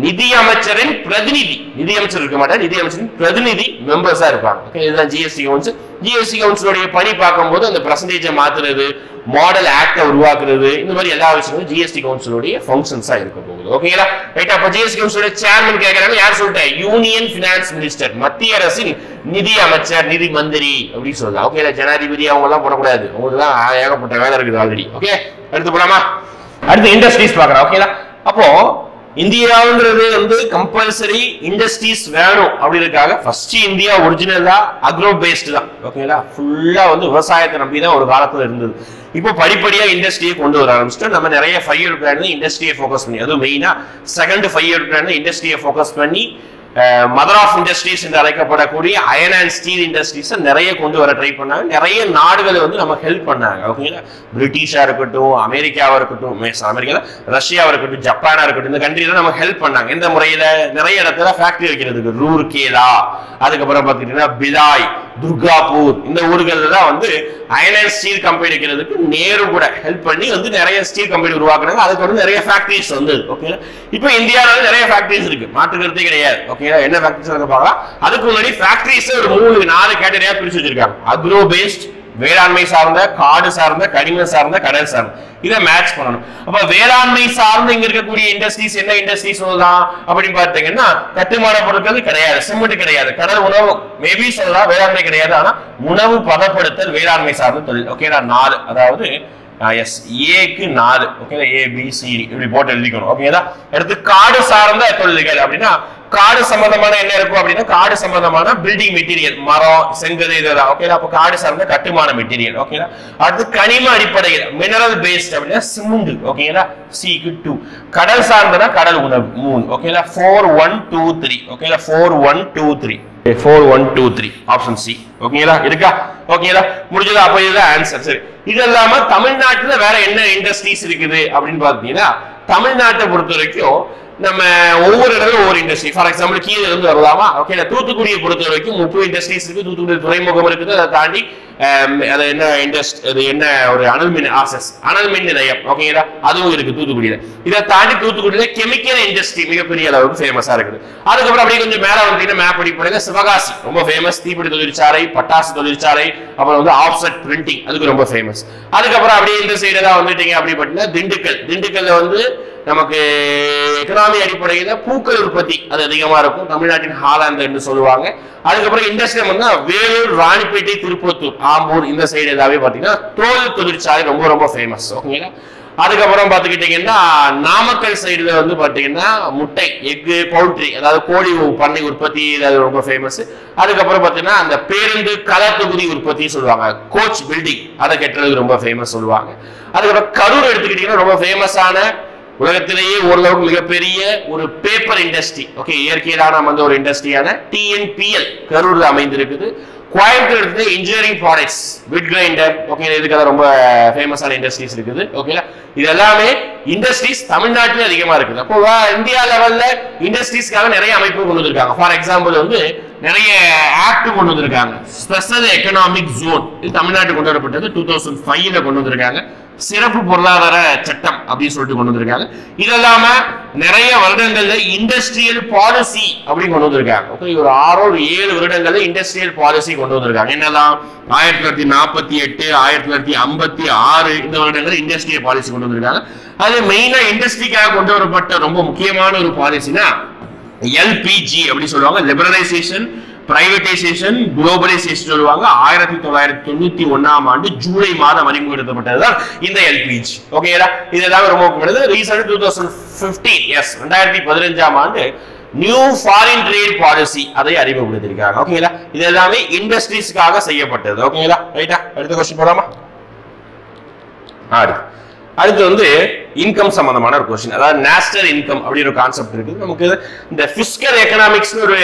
நிதி அமைச்சரின் பிரதிநிதி, நிதி அமைச்சர் இருக்க மாட்டார், நிதி அமைச்சரின் பிரதிநிதி மெம்பர்ஸா இருப்பாங்க. ஓகே, இதுதான் ஜிஎஸ்டி கவுன்சில். ஜிஎஸ்டி கவுன்சிலுடைய பணி பார்க்கும்போது அந்த பெர்சன்டேஜை மாத்துறது, மாடல் ஆக்டை உருவாக்குறது, இந்த மாதிரி எல்லா விஷயங்களும் ஜிஎஸ்டி கவுன்சிலுடைய ஃபங்க்ஷன்ஸா இருக்க போகுது. ஓகேங்களா, ரைட். அப்ப ஜிஎஸ்டி கவுன்சிலுடைய சேர்மன் கேட்கறாங்க, யார் சொல்லிட்டேன்? யூனியன் பினான்ஸ் மினிஸ்டர், மத்திய அரசின் நிதி அமைச்சர், நிதி மந்திரி அப்படின்னு சொல்லலாம். ஓகே, ஜனாதிபதி அவங்க எல்லாம் போடக்கூடாது, அவங்களுக்கு தான் ஏகப்பட்ட வேலை இருக்குது ஆல்ரெடி. ஓகே, அடுத்து போலாமா? அடுத்து இண்டஸ்ட்ரீஸ் பாக்குறோம். ஓகேங்களா, அப்போ இந்தியாவுங்கிறது வந்து கம்பல்சரி இண்டஸ்ட்ரீஸ் வேணும் அப்படின்றதுக்காக ஃபர்ஸ்ட் இந்தியா ஒரிஜினலா அக்ரோ பேஸ்ட் தான். ஓகேங்களா, ஃபுல்லா வந்து விவசாயத்தை நம்பி தான் ஒரு காலத்துல இருந்தது. இப்போ படிப்படியா இண்டஸ்ட்ரியை கொண்டு வர ஆரம்பிச்சுட்டு நம்ம நிறைய 5 இயர் பிளான் இண்டஸ்ட்ரியை ஃபோக்கஸ் பண்ணி, அதுவும் மெயினா செகண்ட் 5 இயர் பிளான் இண்டஸ்ட்ரியை ஃபோக்கஸ் பண்ணி மதர் ஆஃப் இண்டஸ்ட்ரீஸ் என்று அழைக்கப்படக்கூடிய அயர்ன் அண்ட் ஸ்டீல் இண்டஸ்ட்ரீஸ் நிறைய கொண்டு வர ட்ரை பண்ணாங்க. நிறைய நாடுகளை வந்து நம்ம ஹெல்ப் பண்ணாங்க. ஓகேங்களா, பிரிட்டிஷா இருக்கட்டும், அமெரிக்காவா இருக்கட்டும், அமெரிக்கா, ரஷ்யாவா இருக்கட்டும், ஜப்பானா இருக்கட்டும், இந்த கண்ட்ரில நம்ம ஹெல்ப் பண்ணாங்க. இந்த முறையில நிறைய இடத்துல ஃபேக்டரி வைக்கிறதுக்கு ரூர்கேலா, அதுக்கப்புறம் பாத்தீங்கன்னா பிலாய், துர்காப்பூர், இந்த ஊர்கள்ல தான் வந்து அயர்ன் அண்ட் ஸ்டீல் கம்பெனி வைக்கிறதுக்கு நேரு கூட ஹெல்ப் பண்ணி வந்து நிறைய ஸ்டீல் கம்பெனி உருவாக்குறாங்க. அதுக்கு வந்து நிறைய ஃபேக்டரிஸ் வந்து. ஓகேங்களா, இப்போ இந்தியாவில நிறைய ஃபேக்டரிஸ் இருக்கு, மாற்றுக்கிறதே கிடையாது. ஓகேங்களா, என்ன ஃபேக்டரிஸ் பார்க்கலாம். அதுக்கு முன்னாடி ஃபேக்டரிஸ் ஒரு 3-4 கேட்டகரியா பிரிச்சு வச்சிருக்காங்க. அக்ரோ பேஸ்ட், வேளாண்மை சார்ந்த, காடு சார்ந்த, கனிமம் சார்ந்த, கடல் சார்ந்த, இதை மேட்ச் பண்ணணும். அப்ப வேளாண்மை சார்ந்து இங்க இருக்கக்கூடிய இண்டஸ்ட்ரீஸ் என்ன இண்டஸ்ட்ரீஸ் சொல்லலாம் அப்படின்னு பார்த்தீங்கன்னா, கட்டுமான பொருட்கள் கிடையாது, சிமெண்ட் கிடையாது, கடல் உணவு மேபி சொல்லலாம், வேளாண்மை கிடையாது. ஆனா உணவு பதப்படுத்தல் வேளாண்மை சார்ந்த தொழில். ஓகேடா, 4, அதாவது எஸ் ஏக்கு 4. ஓகே, ABCD இப்படி போட்டு எழுதிக்கணும். ஓகேதா, அடுத்து காடு சார்ந்த தொழில்கள் அப்படின்னா காடு சம்பந்தமான என்ன இருக்கும் அப்படின்னா, காடு சம்பந்தமான பில்டிங் மெட்டீரியல், மரம், செங்கல், இதெல்லாம். ஓகேடா, அப்ப காடு சார்ந்த கட்டுமான மெட்டீரியல். ஓகேடா, அடுத்து கனிம அடிப்படையில் மினரல் பேஸ்ட் அப்படின்னா சிமெண்ட். ஓகேங்களா, C க்கு 2. கடல் சார்ந்தனா கடல் உணவு 3. ஓகேங்களா, 4 1 2 3. ஓகேங்களா, 4 1 2 3. 4 1 2 3 ஆப்ஷன் C. ஓகேங்களா, இருக்கா? ஓகேங்களா, முடிஞ்சது. அப்ப இதுதான் ஆன்சர். சரி, இது இல்லாம தமிழ்நாட்டுல வேற என்ன இண்டஸ்ட்ரீஸ் இருக்குது அப்படின்னு பாத்தீங்கன்னா, தமிழ்நாட்டை பொறுத்த வரைக்கும் நம்ம ஒவ்வொரு இடத்துல ஒவ்வொரு இண்டஸ்ட்ரி. ஃபார் எக்ஸாம்பிள் கீழே இருந்து வரலாமா? ஓகே, தூத்துக்குடியை பொறுத்த வரைக்கும் 30 இண்டஸ்ட்ரீஸ் இருக்கு. தூத்துக்குடி துறைமுகம் இருக்குது, அதை தாண்டி அது என்ன இண்டஸ்ட்ரி, அது என்ன ஒரு அனல் மின் நிலையம். ஓகேங்களா, அதுவும் இருக்கு தூத்துக்குடியில. இதை தாண்டி தூத்துக்குடியில கெமிக்கல் இண்டஸ்ட்ரி மிகப்பெரிய அளவுக்கு ஃபேமஸா இருக்குது. அதுக்கப்புறம் அப்படியே கொஞ்சம் மேல வந்தீங்கன்னா மேப் படி போனீங்கன்னா சிவகாசி ரொம்ப ஃபேமஸ், தீப்பிடி தொழிற்சாலை, பட்டாசு தொழிற்சாலை, அப்புறம் வந்து ஆஃப்செட் பிரிண்டிங், அதுக்கு ரொம்ப ஃபேமஸ். அதுக்கப்புறம் அப்படியே இந்த சைடு தான் வந்துட்டீங்க அப்படி பார்த்தீங்கன்னா திண்டுக்கல்ல வந்து நமக்கு எக்கனாமி அடிப்படையில பூக்கள் உற்பத்தி அது அதிகமா இருக்கும், தமிழ்நாட்டின் ஹாலாந்து என்று சொல்லுவாங்க. அதுக்கப்புறம் இண்டஸ்ட்ரி வந்து வேலூர், ராணிப்பேட்டை, திருப்பத்தூர், ஆம்பூர், இந்த சைடு ஏதாவது பாத்தீங்கன்னா தோல் தொழிற்சாலை ரொம்ப ரொம்ப ஃபேமஸ். ஓகேங்களா, அதுக்கப்புறம் பாத்துக்கிட்டீங்கன்னா நாமக்கல் சைடுல வந்து பாத்தீங்கன்னா முட்டை, எக்கு, பவுல்ட்ரி, அதாவது கோழி பண்ணை உற்பத்தி அது ரொம்ப ஃபேமஸ். அதுக்கப்புறம் பாத்தீங்கன்னா அந்த பேருந்து கள தொகுதி உற்பத்தி சொல்லுவாங்க, கோச் பில்டிங், அதை கட்டுறதுக்கு ரொம்ப ஃபேமஸ் சொல்லுவாங்க. அதுக்கப்புறம் கரூர் எடுத்துக்கிட்டீங்கன்னா ரொம்ப ஃபேமஸான, உலகத்திலேயே ஓரளவுக்கு மிகப்பெரிய ஒரு பேப்பர் இண்டஸ்ட்ரி. ஓகே, இயற்கையிலான வந்து ஒரு இண்டஸ்ட்ரியான TNPL கரூர்ல அமைந்திருக்குது. கோயம்புத்தூர் எடுத்து engineering products, bit grinder. Okay, இதுக்கெல்லாம் ரொம்ப ஃபேமஸான இண்டஸ்ட்ரீஸ் இருக்குது. ஓகேங்களா, இது எல்லாமே இண்டஸ்ட்ரீஸ் தமிழ்நாட்டிலே அதிகமா இருக்குது. அப்போ இந்தியா லெவல்ல இண்டஸ்ட்ரீஸ்க்காக நிறைய அமைப்பு கொண்டு வந்திருக்காங்க. ஃபார் எக்ஸாம்பிள் வந்து நிறைய ஆக்ட் கொண்டு வந்திருக்காங்க. ஸ்பெஷல் எக்கனாமிக் ஜோன் இது தமிழ்நாட்டுக்கு கொண்டு வரப்பட்டது 2005ல கொண்டு வந்திருக்காங்க. சிறப்பு பொருளாதார சட்டம் அப்படின்னு சொல்லிட்டு கொண்டு வந்திருக்காங்க. இது இல்லாம நிறைய வருடங்கள்ல இண்டஸ்ட்ரியல் பாலிசி அப்படின்னு கொண்டு வந்திருக்காங்க. ஓகே, ஒரு 6-7 வருடங்கள்ல இண்டஸ்ட்ரியல் பாலிசி கொண்டு வந்திருக்காங்க. என்னெல்லாம்? 1948, 1956 இந்த வருடங்கள்ல இண்டஸ்ட்ரியல் பாலிசி கொண்டு வந்திருக்காங்க. அது மெயினா இண்டஸ்ட்ரிக்காக கொண்டு வரப்பட்ட ரொம்ப முக்கியமான ஒரு பாலிசினா LPG அப்படின்னு சொல்லுவாங்க, லிபரலைசேஷன், பிரைவேடைசேஷன், குளோபலைசேஷன் சொல்லுவாங்க. 1991ஆம் ஆண்டு ஜூலை மாதம் அறிமுகப்படுத்தப்பட்டதுதான் இந்த LPG. ஓகேடா, இதெல்லாம் ரொம்ப முக்கியமானது. ரீசன்ட் 2015 எஸ் 2015ஆம் ஆண்டு நியூ ஃபாரின் ட்ரேட் பாலிசி அதை அறிமுகப்படுத்தியிருக்காங்க. ஓகேங்களா, இது எல்லாமே இண்டஸ்ட்ரீஸ்க்காக செய்யப்பட்டது. ஓகேங்களா, ரைட்டா? அடுத்த क्वेश्चन போலாமா? அடுத்து வந்து இன்கம் சம்பந்தமான ஒரு क्वेश्चन. அதாவது நேஷனல் இன்கம் அப்படி ஒரு கான்செப்ட் இருக்கு. நமக்கு இந்த ஃபிஸ்கல் எக்கனாமிக்ஸ் ஒரு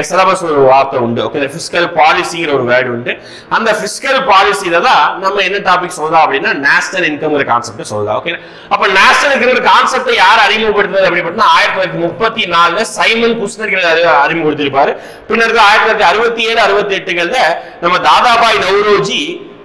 சிலபஸ் ஒரு வார்த்தை உண்டு. ஓகே, ஃபிஸ்கல் பாலிசிங்கிற ஒரு வேர்டு உண்டு. அந்த ஃபிஸ்கல் பாலிசில தான் நம்ம என்ன டாபிக் சொல்லலாம் அப்படின்னா நேஷனல் இன்கம்ங்கிற கான்செப்ட் சொல்லலாம். ஓகே, அப்ப நேஷனல் இன்கம்ங்கிற கான்செப்டை யார் அறிமுகப்படுத்துறது அப்படின்னு 1934ல சைமன் குஸ்னர் அறிமுகப்படுத்திருப்பாரு. பின்னர் 1967-68கள்ல நம்ம Dadabhai Naoroji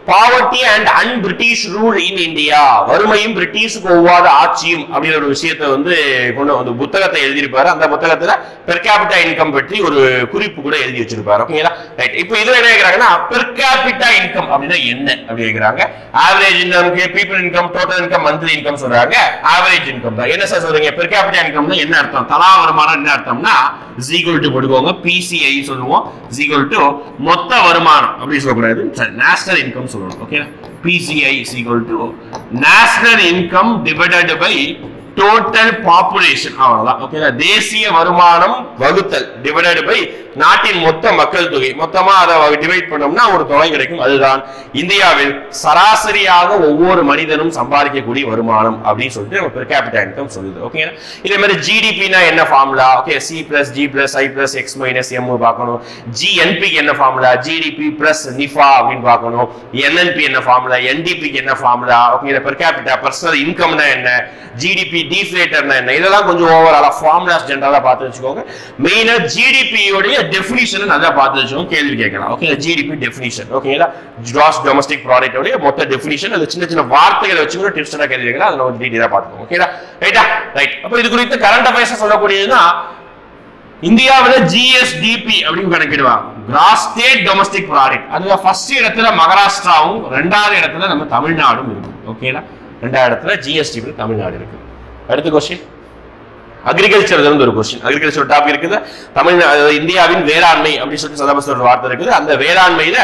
poverty and unbritish rule in India, வறுமையும் பிரிட்டிஷுக்கு ஒவ்வாத ஆட்சியும் அப்படிங்கிற ஒரு விஷயத்தை வந்து கொண்டு வந்து புத்தகத்தை எழுதியிருப்பாரு. அந்த புத்தகத்துல பெர் கேபிட்டா இன்கம் பற்றி ஒரு குறிப்பு கூட எழுதி வச்சிருப்பாரு. ஓகேங்களா? ரைட். இப்போ இதுல என்ன கேக்குறாங்கன்னா பெர் கேபிட்டா இன்கம் அப்படின்னா என்ன அப்படி கேக்குறாங்க. Average income, people income, total income, monthly income சொல்றாங்க. ஆவரேஜ் இன்கம் தான். என்ன சார் சொல்றீங்க? பெர் கேபிட்டா இன்கம்னா என்ன அர்த்தம்? தலா வருமானம் என்ன அர்த்தம்னா is equal to போடுவாங்க. PCI சொல்லுவோம். is equal to மொத்த வருமானம் அப்படி சொல்லக்கூடாது. நேஷனல் இன்கம் சொல்லணும். Okay, PCI is equal to national income divided by total population. அவ்வளவுதான். ஓகேங்களா? தேசிய வருமானம் வகுத்தல் divided by நாட்டின் மொத்த மக்கள் தொகை. மொத்தமா அதை டிவைட் பண்ணோம்னா ஒரு தொகை கிடைக்கும். அதுதான் இந்தியாவில் சராசரியாக ஒவ்வொரு மனிதனும் சம்பாதிக்கக்கூடிய வருமானம் அப்படின்னு சொல்லிட்டு நம்ம பெர் கேபிட்டா இன்கம் சொல்லுது. ஓகேங்களா? இதே மாதிரி ஜிடிபினா என்ன formula? Okay, C plus G plus I plus X minus M பார்க்கணும். GNP என்ன ஃபார்முலா? GDP plus NIFA அப்படின்னு பார்க்கணும். NNP என்ன ஃபார்முலா? NDP என்ன formula? Okay, per capita personal இன்கம்னா என்ன? GDP டிஃப்ளேட்டர்னா என்ன? இதெல்லாம் கொஞ்சம் ஓவராலா ஃபார்முலாஸ் ஜெனரலா பார்த்து வச்சுக்கோங்க. மெயினா GDP யோட டெஃபினிஷன் நல்லா பார்த்து வச்சுக்கோங்க. கேள்வி கேட்கலாம். Okay, GDP definition. ஓகேங்களா? கிராஸ் டொமஸ்டிக் ப்ராடக்ட் உடைய மொத்த டெஃபினிஷன். அது சின்ன சின்ன வார்த்தைகளை வச்சு கூட டிப்ஸ்டா கேள்வி கேட்கலாம். அதை நம்ம டீடைலா பார்த்துக்கோங்க. ஓகேடா? ரைட்டா? ரைட். அப்ப இது குறித்து கரண்ட் அஃபேர்ஸ் சொல்லக்கூடியதுன்னா இந்தியாவில GSDP அப்படின்னு கணக்கிடுவாங்க. Gross state domestic product. அதுல ஃபர்ஸ்ட் இடத்துல மகாராஷ்டிராவும் இரண்டாவது இடத்துல நம்ம தமிழ்நாடும் இருக்கு. ஓகேடா? இரண்டாவது இடத்துல GSDP தமிழ்நாடு இருக்கு. அடுத்த क्वेश्चन அக்ரிகல்ச்சர் இருந்து ஒரு क्वेश्चन. அக்ரிகல்ச்சர் டாபிக் இருக்குது. இந்தியாவின் வேளாண்மை அப்படின்னு சொல்லிட்டு சிலபஸ்ல ஒரு வார்த்தை இருக்குது. அந்த வேளாண்மையில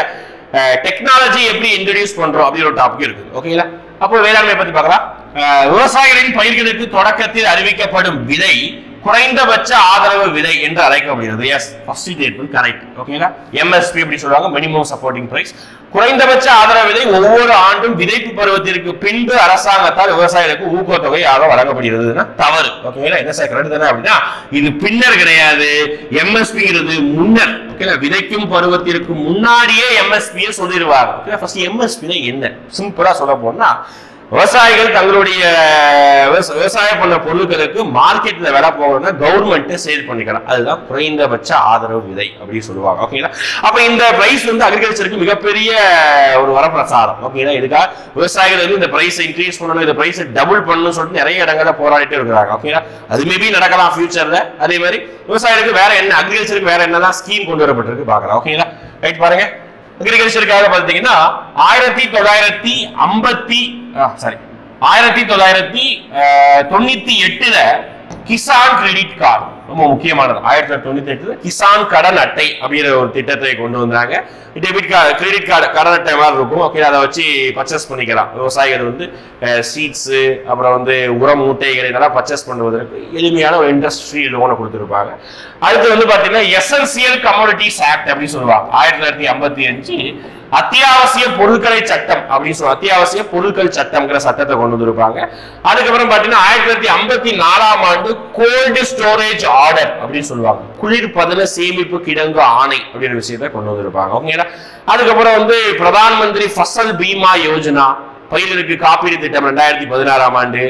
டெக்னாலஜி எப்படி இன்ட்ரோடியூஸ் பண்றோம் அப்படின்னு ஒரு டாபிக் இருக்குது. ஓகேங்களா? அப்போ வேளாண்மை பத்தி பார்க்கலாம். விவசாயிகளின் பயிர்களுக்கு தொடக்கத்தில் அறிவிக்கப்படும் விலை குறைந்தபட்ச ஆதரவு விலை என்று அழைக்கப்படுகிறது. Yes, first statement correct. ஓகேங்களா? MSP அப்படி சொல்றாங்க, மினிமம் சப்போர்ட்டிங் பிரைஸ். குறைந்தபட்ச ஆதரவு விலை ஒவ்வொரு ஆண்டும் விதைப்பு பருவத்திற்கு பின்பு அரசாங்கத்தால் விவசாயிகளுக்கு ஊக்கத்தொகையாக வழங்கப்படுகிறதுன்னா தவறு. ஓகேங்களா? என்ன சார் கரெக்ட் தானே? அப்படின்னா இது பின்னர் கிடையாது. MSP முன்னர். ஓகேங்களா? விதைக்கும் பருவத்திற்கு முன்னாடியே MSP சொல்லிடுவாங்க. ஓகே, ஃபர்ஸ்ட் MSP என்ன? சிம்பிளா சொல்ல போனா விவசாயிகள் தங்களுடைய விவசாய பண்ண பொருட்களுக்கு மார்க்கெட்ல விலை போகணும்னா கவர்மெண்ட் சேல் பண்ணிக்கலாம். அதுதான் குறைந்தபட்ச ஆதரவு விலை அப்படின்னு சொல்லுவாங்க. ஓகேங்களா? அப்ப இந்த பிரைஸ் வந்து அக்ரிகல்ச்சருக்கு மிகப்பெரிய ஒரு வரப்பிரசாரம். ஓகேங்களா? இதுக்காக விவசாயிகள் வந்து இந்த பிரைஸ் இன்க்ரீஸ் பண்ணணும், இந்த பிரைஸ் டபுள் பண்ணணும்னு சொல்லிட்டு நிறைய இடங்கள்ல போராடிட்டு இருக்கிறாங்க. ஓகேங்களா? அது மேபி நடக்கலாம் ஃபியூச்சர்ல. அதே மாதிரி விவசாயிகளுக்கு வேற என்ன, அக்ரிகல்ச்சருக்கு வேற என்னதான் ஸ்கீம் கொண்டு வரப்பட்டிருக்கு பார்க்கலாம். ஓகேங்களா? ரைட், பாருங்க. அக்ரிகல்ச்சருக்காக பாத்தீங்கன்னா 1998ல கிசான் கிரெடிட் கார்டு ரொம்ப முக்கியமானது. 1998ல கிசான் கடன் அட்டை அப்படிங்கிற ஒரு திட்டத்தை கொண்டு வந்தாங்க. டெபிட் கார்டு, கிரெடிட் கார்டு, கடன் அட்டை மாதிரி இருக்கும். ஓகே, அதை வச்சு பர்ச்சேஸ் பண்ணிக்கலாம். விவசாயிகள் வந்து சீட்ஸ், அப்புறம் வந்து உரம் மூட்டைகளை இதெல்லாம் பர்ச்சேஸ் பண்ணுவதற்கு எளிமையான ஒரு இன்ட்ரெஸ்ட் ஃப்ரீ லோனை கொடுத்துருப்பாங்க. அடுத்து வந்து பாத்தீங்கன்னா எசென்சியல் கமோடிட்டிஸ் ஆக்ட் அப்படின்னு சொல்லுவாங்க. 1955 அத்தியாவசிய பொருட்களை சட்டம் அப்படின்னு சொல்லுவாங்க. அத்தியாவசிய பொருட்கள் சட்டம்ங்கிற சட்டத்தை கொண்டு வந்திருப்பாங்க. அதுக்கப்புறம் பாத்தீங்கன்னா 1954ஆம் ஆண்டு கோல்டு ஸ்டோரேஜ் ஆர்டர் அப்படின்னு சொல்லுவாங்க. குளிர்பதன சேமிப்பு கிடங்கு ஆணை அப்படிங்கிற விஷயத்தை கொண்டு வந்திருப்பாங்க. ஓகேங்களா? அதுக்கப்புறம் வந்து பிரதான் மந்திரி ஃபசல் பீமா யோஜனா, பயிர்களுக்கு காப்பீடு திட்டம் 2016ஆம் ஆண்டு.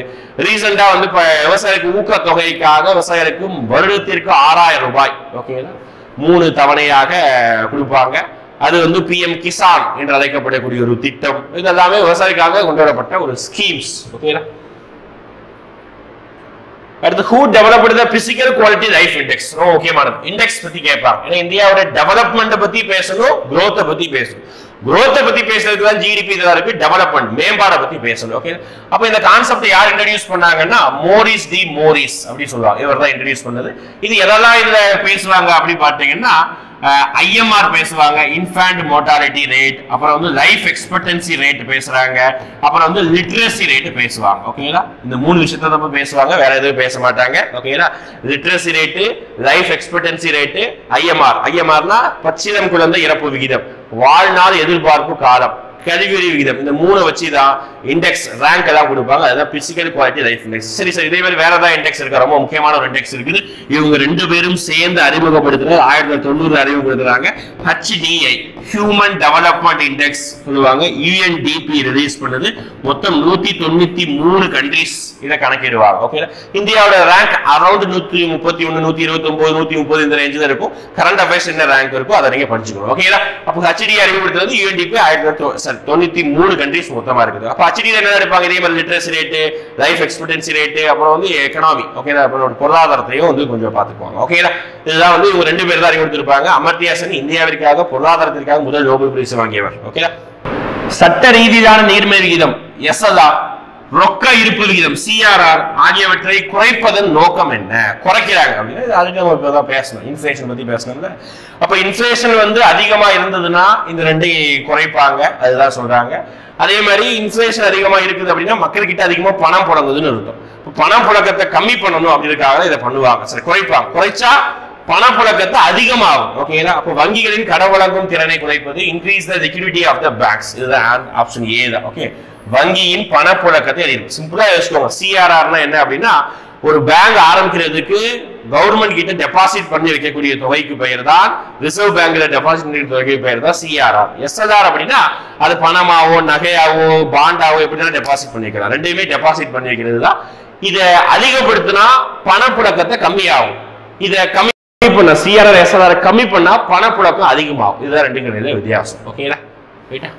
ரீசெண்டா வந்து விவசாயிக்கு ஊக்கத்தொகைக்காக விவசாயிகளுக்கு வருடத்திற்கு 6000 ரூபாய் ஓகேங்களா 3 தவணையாக கொடுப்பாங்க. அது வந்து PM கிசான் என்று அழைக்கப்படக்கூடிய ஒரு திட்டம். இதெல்லாமே விவசாயிக்காக கொண்டு வரப்பட்ட ஒரு ஸ்கீம்ஸ். ஓகேங்களா? அடுத்து who developed the physical quality life index? ரொம்ப முக்கியமானது. இண்டெக்ஸ் பத்தி கேட்பாங்க. ஏன்னா இந்தியாவோட டெவலப்மெண்ட் பத்தி பேசணும், growth பத்தி பேசணும். growth பத்தி பேசுறதுக்கு தான் GDP இதெல்லாம் இருக்கு. டெவலப்மெண்ட், மேம்பாட பத்தி பேசணும். ஓகே, அப்ப இந்த கான்செப்ட் யார் இன்ட்ரோடியூஸ் பண்ணாங்கன்னா மோரிஸ் டி மோரிஸ் அப்படி சொல்லுவாங்க. இவர் தான் இன்ட்ரோடியூஸ் பண்ணது. இது எதெல்லாம் இதுல பேசுவாங்க அப்படி பார்த்தீங்கன்னா IMR பேசுவாங்க, இன்ஃபேண்ட் மோர்டாலிட்டி ரேட், அப்புறம் வந்து லைஃப் எக்ஸ்பெக்டன்சி ரேட் பேசுறாங்க, அப்புறம் வந்து லிட்ரஸி ரேட் பேசுவாங்க. ஓகேங்களா? இந்த 3 விஷயத்தை தான் பேசுவாங்க, வேற எதுவும் பேச மாட்டாங்க. ஓகேங்களா? Literacy rate, life expectancy rate, IMRனா பச்சிளம் குழந்தை இறப்பு விகிதம், வாழ்நாள் எதிர்பார்ப்பு காலம், கல்வியறி விகிதம். இந்த 3 வச்சு தான் இண்டெக்ஸ் ரேங்க் எல்லாம் கொடுப்பாங்க. அதுதான் பிசிக்கல் குவாலிட்டி லைஃப் இண்டெக்ஸ். சரி சார், இதே மாதிரி வேற ஏதாவது இண்டெக்ஸ் இருக்கு? ரொம்ப முக்கியமான ஒரு இண்டெக்ஸ் இருக்குது. இவங்க 2 பேரும் சேர்ந்து அறிமுகப்படுத்துறது 1990 அறிமுகப்படுத்துறாங்க. HDI ஹியூமன் டெவலப்மெண்ட் இண்டெக்ஸ் சொல்லுவாங்க. UNDP ரிலீஸ் பண்ணது. மொத்தம் 193 கண்ட்ரீஸ் இதை கணக்கிடுவாங்க. ஓகே, இந்தியாவோட ரேங்க் அரௌண்ட் 131, 129, 130 இந்த ரேஞ்சில் இருக்கும். கரண்ட் அஃபேர்ஸ் என்ன ரேங்க் இருக்கோ அதை நீங்க படிச்சுக்கணும். ஓகேங்களா? அப்போ HDI அறிமுகப்படுத்துறது UNDP 93 கண்ட்ரிஸ் மொத்தமா இருக்குது. அப்ப HDல என்ன எடுப்பாங்க, இதே மாதிரி literacy rate, life expectancy rate, அப்புறம் வந்து எக்கனாமி, ஓகேடா, அப்புறம் பொருளாதாரத்தையும் வந்து கொஞ்சம் பார்த்துக்குவாங்க. ஓகேடா, இதுதான் வந்து இவங்க 2 பேர் தான் அறிவுறுத்திருப்பாங்க. அமர்த்தியா சென் இந்தியாவிற்காக பொருளாதாரத்திற்காக முதல் நோபல் பரிசு வாங்கியவர். ஓகேடா. சட்ட ரீதியிலான நீர்மை விகிதம் SLR, ரொக்க இருப்பு விகிதம் CRR ஆகியவற்றை குறைப்பதன் நோக்கம் என்ன? குறைக்கிறாங்க அப்படின்னா அதுக்கு நம்ம இப்பதான் பேசணும், இன்ஃபிளேஷன் பத்தி பேசணும்ல. அப்ப இன்ஃபிளேஷன் வந்து அதிகமா இருந்ததுன்னா இந்த ரெண்டையும் குறைப்பாங்க, அதுதான் சொல்றாங்க. அதே மாதிரி இன்ஃபிளேஷன் அதிகமா இருக்குது அப்படின்னா மக்கள்கிட்ட அதிகமா பணம் புழங்குதுன்னு இருக்கும். பணம் புழக்கத்தை கம்மி பண்ணணும் அப்படின்றதுக்காக இதை பண்ணுவாங்க. சரி, குறைப்பாங்க. குறைச்சா பணப்புழக்கத்தை அதிகமாகும். ஓகேங்களா? அப்போ வங்கிகளின் கடன் வழங்கும் திறனை குறைப்பது, increase the liquidity of the banks, இதுதான் ஆப்ஷன் ஏ தான். ஓகே, வங்கியின் பணப்புழக்கத்தை அதிகரிக்கும். சிம்பிளா யோசிக்கோங்க. CRRனா என்ன அப்படின்னா, ஒரு பேங்க் ஆரம்பிக்கிறதுக்கு கவர்மெண்ட் கிட்ட டெபாசிட் பண்ணி வைக்கக்கூடிய தொகைக்கு பெயர் தான், ரிசர்வ் பேங்க்ல டெபாசிட் பண்ணி தொகைக்கு பெயர் தான் CRR. SLR அப்படின்னா அது பணமாவோ நகையாவோ பாண்டாவோ எப்படின்னா டெபாசிட் பண்ணி வைக்கலாம். ரெண்டையுமே டெபாசிட் பண்ணி வைக்கிறது தான். இதை அதிகப்படுத்தினா பணப்புழக்கத்தை கம்மியாகும். இதை கம்மி பண்ண CRR SLR கம்மி பண்ணா பணப்புழக்கம் அதிகமாகும். இதுதான் ரெண்டு வித்தியாசம். ஓகேங்களா?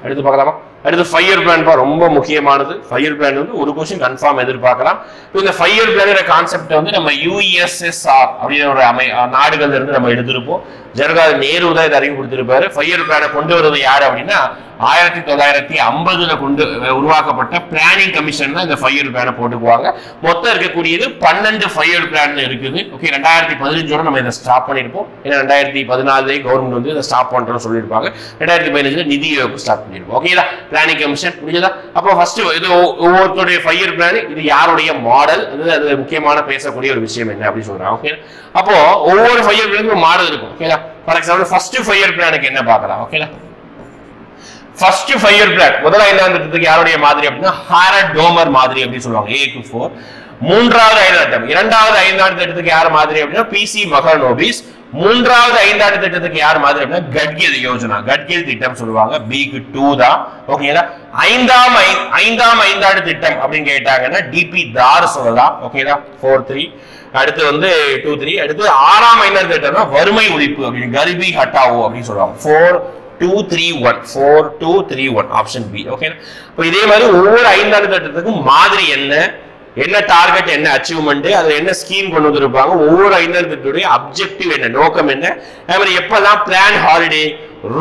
அடுத்து பார்க்கலாமா? அடுத்து 5 இயர் பிளான் ரொம்ப முக்கியமானது. 5 இயர் பிளான் வந்து ஒரு क्वेश्चन கன்ஃபார்ம் எதிர்பார்க்கலாம். இந்த 5 இயர் பிளான் கான்செப்ட் வந்து நம்ம USSR அப்படிங்கிற ஒரு நாடுகள்ல இருந்து நம்ம எடுத்திருப்போம். ஜவஹர்லால் நேரு தான் இதை அறிமுகப்படுத்திருப்பாரு. 5 இயர் பிளானை கொண்டு வருவது யாரு அப்படின்னா 1950ல கொண்டு உருவாக்கப்பட்ட பிளானிங் கமிஷன் தான் இந்த 5 இயர் பிளானை போட்டுக்குவாங்க. மொத்தம் இருக்கக்கூடியது 12 5 இயர் பிளான் இருக்குது. ஓகே, 2015 நம்ம இதை ஸ்டாப் பண்ணிருப்போம். ஏன்னா 2014 கவர்மெண்ட் வந்து இதை ஸ்டாப் பண்றோம்னு சொல்லியிருப்பாங்க. 2015 நிதி ஆயோக் ஸ்டார்ட் பண்ணிருப்போம். ஓகேதா, பிளானிங் கமிஷன் முடிஞ்சதா? அப்போ ஃபர்ஸ்ட் இது ஒவ்வொருத்தருடைய 5 இயர் பிளான், இது யாருடைய மாடல், அது முக்கியமான பேசக்கூடிய ஒரு விஷயம் என்ன அப்படின்னு சொல்றாங்க. ஓகே, அப்போ ஒவ்வொரு 5 இயர் பிளானுக்கும் மாடல் இருக்கும். ஓகேதா, ஃபார் எக்ஸாம்பிள் ஃபர்ஸ்ட் 5 இயர் பிளானுக்கு என்ன பார்க்கலாம். ஓகேதா, ஃபர்ஸ்ட் 5 இயர் பிளான் முதல் 5ஆம் திட்டத்துக்கு யாருடைய மாதிரி அப்படின்னா ஹாரட் டோமர் மாதிரி அப்படின்னு சொல்லுவாங்க, A24. மூன்றாவது 5ஆம் திட்டம், இரண்டாவது 5ஆம் திட்டத்துக்கு யார் மாதிரி அப்படின்னா PC மகனோபிஸ். மூன்றாவது 5ஆம் திட்டத்துக்கு யார் மாதிரி அப்படின்னா கட்கில் யோஜனா, கட்கில் திட்டம் சொல்லுவாங்க, B2 தான். ஓகேங்களா? ஐந்தாம் 5ஆம் திட்டம் அப்படின்னு கேட்டாங்கன்னா DP தார் சொல்லலாம். ஓகேங்களா? 4-3. அடுத்து வந்து 2-3. அடுத்து 6ஆம் 5ஆம் திட்டம்னா வறுமை ஒழிப்பு அப்படின்னு கரிபி ஹட்டாவோ அப்படின்னு சொல்லுவாங்க, 4-2-3-1 ஆப்ஷன் பி. ஓகே, இப்போ இதே மாதிரி ஒவ்வொரு 5ஆம் திட்டத்துக்கும் மாதிரி என்ன டார்கெட், என்ன அச்சீவ்மெண்ட், அதுல என்ன ஸ்கீம் கொண்டு வந்திருப்பாங்க, ஒவ்வொரு 5ஆம் திட்டத்துடைய அப்ஜெக்டிவ் என்ன, நோக்கம் என்ன, அதே மாதிரி எப்பதான் பிளான் ஹாலிடே,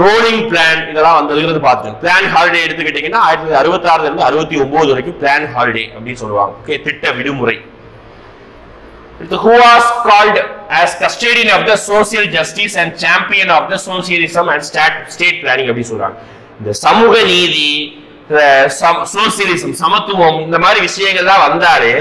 ரோலிங் பிளான் இதெல்லாம் வந்ததுங்கிறது பார்த்துக்கோங்க. பிளான் ஹாலிடே எடுத்துக்கிட்டீங்கன்னா 1966 இருந்து 69 வரைக்கும் பிளான் ஹாலிடே அப்படின்னு சொல்லுவாங்க. ஓகே, திட்ட விடுமுறை. Who was called as custodian of the social justice and champion of the socialism and state planning அப்படி சொல்றாங்க. இந்த சமூக நீதி, சோசியலிசம், சமத்துவம், இந்த மாதிரி விஷயங்கள்லாம் வந்தாரு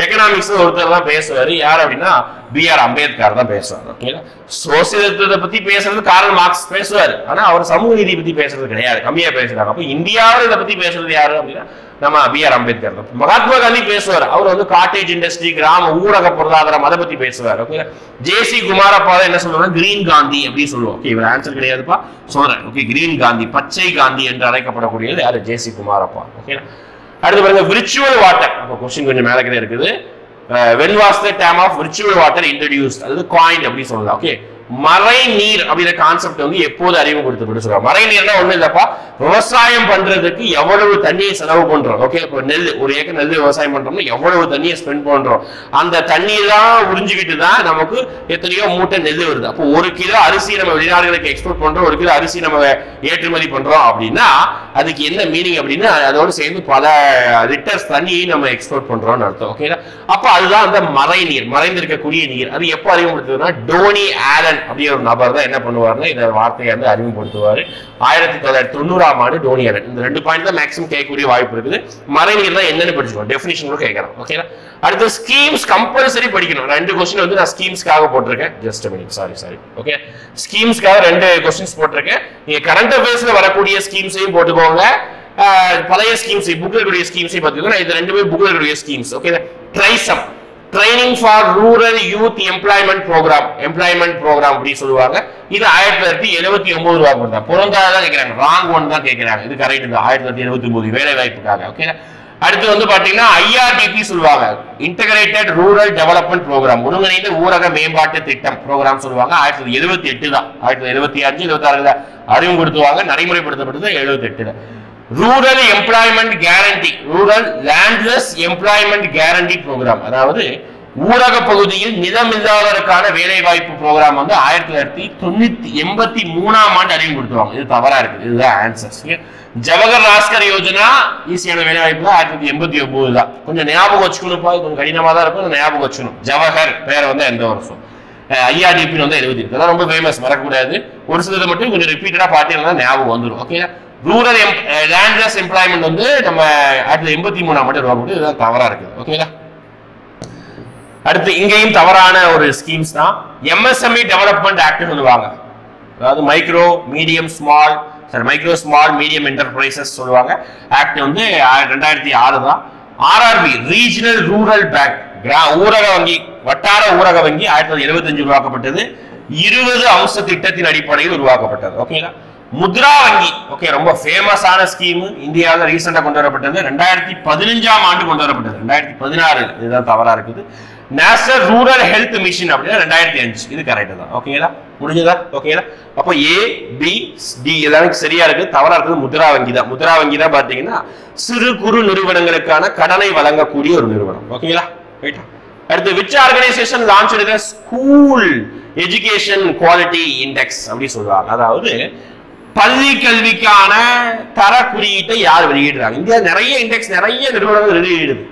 எக்கனாமிக்ஸ் ஒருத்தர் தான் பேசுவாரு. யார் அப்படின்னா B.R. அம்பேத்கர் தான் பேசுவார். ஓகேங்களா? சோசியலிசத்தை பத்தி பேசுறது கார்ல் மார்க்ஸ் பேசுவாரு, ஆனா அவர் சமூக நீதி பத்தி பேசுறது கிடையாது, கம்மியா பேசுறாங்க. அப்ப இந்தியாவில் இதை பத்தி பேசுறது யாரு அப்படின்னா நம்ம B.R. அம்பேத்கர் தான். மகாத்மா காந்தி பேசுவார், அவர் வந்து காட்டேஜ் இண்டஸ்ட்ரி, கிராம ஊரக பொருளாதாரம் அதை பத்தி பேசுவார். ஓகே, JC குமாரப்பா என்ன சொல்லுவாங்க, கிரீன் காந்தி அப்படின்னு சொல்லுவோம். ஓகே, இவர் ஆன்சர் கிடையாதுப்பா, சொல்றேன். ஓகே, கிரீன் காந்தி, பச்சை காந்தி என்று அழைக்கப்படக்கூடியது யாரு, JC குமாரப்பா. ஓகே, அடுத்து பாருங்க விர்ச்சுவல் வாட்டர். அப்போ கொஸ்டின் கொஞ்சம் மேலே கிட்ட இருக்குது. when was the term of virtual water introduced, அது coined அப்படி சொல்லலாம். ஓகே, மறை நீர் அப்படிங்கிற கான்செப்ட் வந்து எப்போது அறிமுகப்படுத்தப்பட்டு சொல்றாங்க. மறை நீர்னா ஒண்ணு இல்லப்பா, விவசாயம் பண்றதுக்கு எவ்வளவு தண்ணியை செலவு பண்றோம். ஓகே, இப்போ நெல், ஒரு ஏக்கர் நெல் விவசாயம் பண்றோம்னா எவ்வளவு தண்ணியை ஸ்பெண்ட் பண்றோம், அந்த தண்ணியெல்லாம் உறிஞ்சிக்கிட்டு தான் நமக்கு எத்தனையோ மூட்டை நெல் வருது. அப்போ 1 கிலோ அரிசி நம்ம வெளிநாடுகளுக்கு எக்ஸ்போர்ட் பண்றோம், 1 கிலோ அரிசி நம்ம ஏற்றுமதி பண்றோம் அப்படின்னா அதுக்கு என்ன மீனிங் அப்படின்னா அதோடு சேர்ந்து பல லிட்டர்ஸ் தண்ணியை நம்ம எக்ஸ்போர்ட் பண்றோம்னு அர்த்தம். ஓகேங்களா? அப்போ அதுதான் அந்த மறை நீர், மறைந்திருக்கக்கூடிய நீர். அது எப்போ அறிமுகப்படுத்துதுன்னா டோனி ஆலன் அப்படிங்கிற ஒரு நபர் தான் என்ன பண்ணுவாருன்னா இந்த வார்த்தையை வந்து அறிமுகப்படுத்துவாரு. 1990ஆம் ஆண்டு டோனி ஆலன். இந்த 2 பாயிண்ட் தான் மேக்ஸிமம் கேட்கக்கூடிய வாய்ப்பு இருக்குது. மறைநீர் தான் என்னன்னு படிச்சுக்கணும், டெஃபினிஷன் கூட கேட்கலாம். ஓகேங்களா? அடுத்து ஸ்கீம்ஸ் கம்பல்சரி படிக்கணும். 2 கொஸ்டின் வந்து நான் ஸ்கீம்ஸ்க்காக போட்டிருக்கேன். Just a minute, sorry. Okay, ஸ்கீம்ஸ்க்காக 2 கொஸ்டின்ஸ் போட்டிருக்கேன். நீங்க கரண்ட் அஃபேர்ஸ்ல வரக்கூடிய ஸ்கீம்ஸையும் போட்டுக்கோங்க, பழைய ஸ்கீம்ஸ் புக்ல இருக்கக்கூடிய ஸ்கீம்ஸையும் பார்த்துக்கோங்க. இது 2மே புக்ல இருக்கக்கூடிய schemes. Okay, TRYSEM, training for rural youth employment programme அப்படி சொல்லுவாங்க. இது 1979 ரூபாய் பொருந்தாதான் கேட்கிறாங்க, ராங் ஒன் தான் கேட்கிறாங்க. இது கரெக்ட் தான், 1979 வேலை வாய்ப்புக்காக. ஓகே, அடுத்து வந்து பாத்தீங்கன்னா IRDP சொல்லுவாங்க, இன்டகிரேட்டட் ரூரல் டெவலப்மெண்ட் ப்ரோக்ராம், ஒருங்கிணைந்த ஊரக மேம்பாட்டு திட்டம் ப்ரோக்ராம் சொல்லுவாங்க. 1978 தான், 1975 26 அறிமுகப்படுத்துவாங்க, நடைமுறைப்படுத்தப்பட்டது 78. Rural employment guarantee, rural landless employment guarantee programme, அதாவது ஊரக பகுதியில் நிலமில்லாதவருக்கான வேலை வாய்ப்பு ப்ரோக்ராம் வந்து 1983ஆம் ஆண்டு அறிமுகப்படுத்துவாங்க. இது தவறா இருக்கு, இதுதான் ஆன்சர். ஜவஹர் ராஸ்கர் யோஜனா ஈஸியான வேலை வாய்ப்பு 1989 தான். கொஞ்சம் ஞாபகம் வச்சுக்கணும்ப்பா, கொஞ்சம் கடினமா தான் இருக்கும், ஞாபகம் வச்சுக்கணும். ஜவஹர் பேரை வந்து எந்த வருஷம், IRDP வந்து 70, இதெல்லாம் ரொம்ப ஃபேமஸ், மறக்கக்கூடாது. ஒரு சிலது மட்டும் கொஞ்சம் ரிப்பீட்டடா பார்த்தீங்கன்னா ஞாபகம் வந்துடும். ஓகே, ரூரல் லேண்ட்லெஸ் எம்ப்ளாய்மெண்ட் வந்து நம்ம 1983ஆம் ஆண்டு உருவாக்கப்பட்டு, இதுதான் தவறா இருக்குது. ஓகேங்களா? அடுத்து இங்கேயும் தவறான ஒரு ஸ்கீம்ஸ் தான். MSME டெவலப்மெண்ட் ஆக்ட் சொல்லுவாங்க, அதாவது மைக்ரோ ஸ்மால் மீடியம் என்டர்பிரைசஸ் சொல்லுவாங்க. ஆக்ட் வந்து 2006 தான். RRB ரீஜனல் ரூரல் பேங்க், ஊரக வங்கி, வட்டார ஊரக வங்கி 1975 உருவாக்கப்பட்டது. 20 அம்ச திட்டத்தின் அடிப்படையில் உருவாக்கப்பட்டது. ஓகேங்களா? முத்ரா வங்கி, ஓகே, ரொம்ப ஃபேமஸான ஸ்கீம், இந்தியாவில் ரீசெண்டா கொண்டு வரப்பட்டது. 2015ஆம் ஆண்டு கொண்டு வரப்பட்டது. 2016 இதுதான் தவறா இருக்குது. நேஷனல் ரூரல் ஹெல்த் மிஷன் அப்படின்னா 2005, இது கரெக்ட் தான். ஓகேங்களா? முடிஞ்சதா? ஓகேங்களா? அப்போ A-B-D எல்லாமே சரியா இருக்கு. தவறா இருக்குது முத்ரா வங்கி தான். முத்ரா வங்கி தான் பாத்தீங்கன்னா சிறு குறு நிறுவனங்களுக்கான கடனை வழங்கக்கூடிய ஒரு நிறுவனம். ஓகேங்களா? ரைட்டா? அடுத்து which organization launched the school education quality index அப்படி சொல்றாங்க. அதாவது பள்ளி கல்விக்கான தர குறியீட்டை யார் வெளியிடுறாங்க? இந்தியா நிறைய இண்டெக்ஸ், நிறைய நிறுவனங்கள் வெளியிடுது.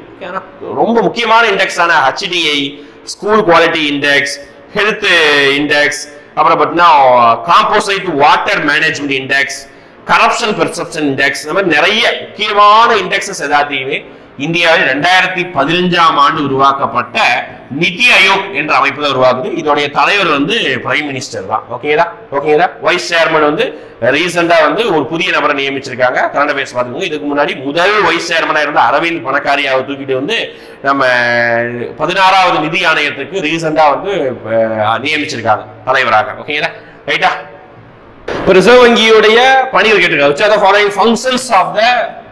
ரொம்ப முக்கியமான இண்டெக்ஸ் ஆன HDI, school quality index, health index, அப்புறம் பார்த்தீங்கன்னா composite water management index, corruption perception index, இந்த மாதிரி நிறைய முக்கியமான இண்டெக்ஸஸ் எல்லாத்தையுமே இந்தியாவில் 2015ஆம் ஆண்டு உருவாக்கப்பட்ட நிதி ஆயோக் என்ற அமைப்பு தான் உருவாக்குது. இதோடைய தலைவர் வந்து பிரைம் மினிஸ்டர் தான். ஓகேங்களா? வைஸ் சேர்மன் வந்து ரீசெண்டா வந்து ஒரு புதிய நபரை நியமிச்சிருக்காங்க. கரண்ட் அஃபேர்ஸ் பார்த்துக்கோங்க. இதுக்கு முன்னாடி முதல் வைஸ் சேர்மனா இருந்த அரவிந்த் பணக்காரியாவை தூக்கிட்டு வந்து நம்ம 16வது நிதி ஆணையத்துக்கு ரீசெண்டா வந்து நியமிச்சிருக்காங்க தலைவராக. ஓகேங்களா? ரைட்டா? ரிசர்வ் வங்கியுடைய பணிகள் கேட்டிருக்காங்க. which are the following functions of the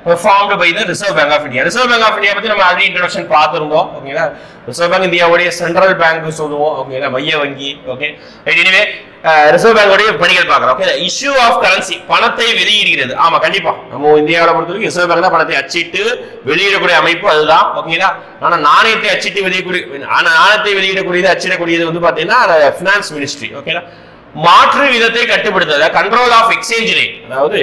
performed by the Reserve Bank of India. Reserve Bank of India பத்தி நம்ம ஆல்ரெடி இன்ட்ரோடக்ஷன் பார்த்திருந்தோம். ஓகேங்களா? ரிசர்வ் பேங்க் இந்தியாவுடைய சென்ட்ரல் பேங்க் சொல்லுவோம். ஓகேங்களா? மைய வங்கி. ஓகே, எனிவே ரிசர்வ் பேங்கோடைய பணிகள் பார்க்கலாம். ஓகே, இஷ்யூ ஆஃப் கரன்சி, பணத்தை வெளியிடுகிறது. ஆமா, கண்டிப்பா நம்ம இந்தியாவில் பொறுத்தவரைக்கும் ரிசர்வ் பேங்க் தான் பணத்தை அச்சிட்டு வெளியிடக்கூடிய அமைப்பு, அதுதான். ஓகேங்களா? ஆனா நாணயத்தை அச்சிட்டு வெளியிடக்கூடியது அச்சிடக்கூடியது வந்து பாத்தீங்கன்னா ஃபினான்ஸ் மினிஸ்ட்ரி. ஓகேங்களா? மாற்று விதத்தை கட்டுப்படுத்துறது, கண்ட்ரோல் ஆஃப் எக்ஸ்சேஞ்ச் ரேட், அதாவது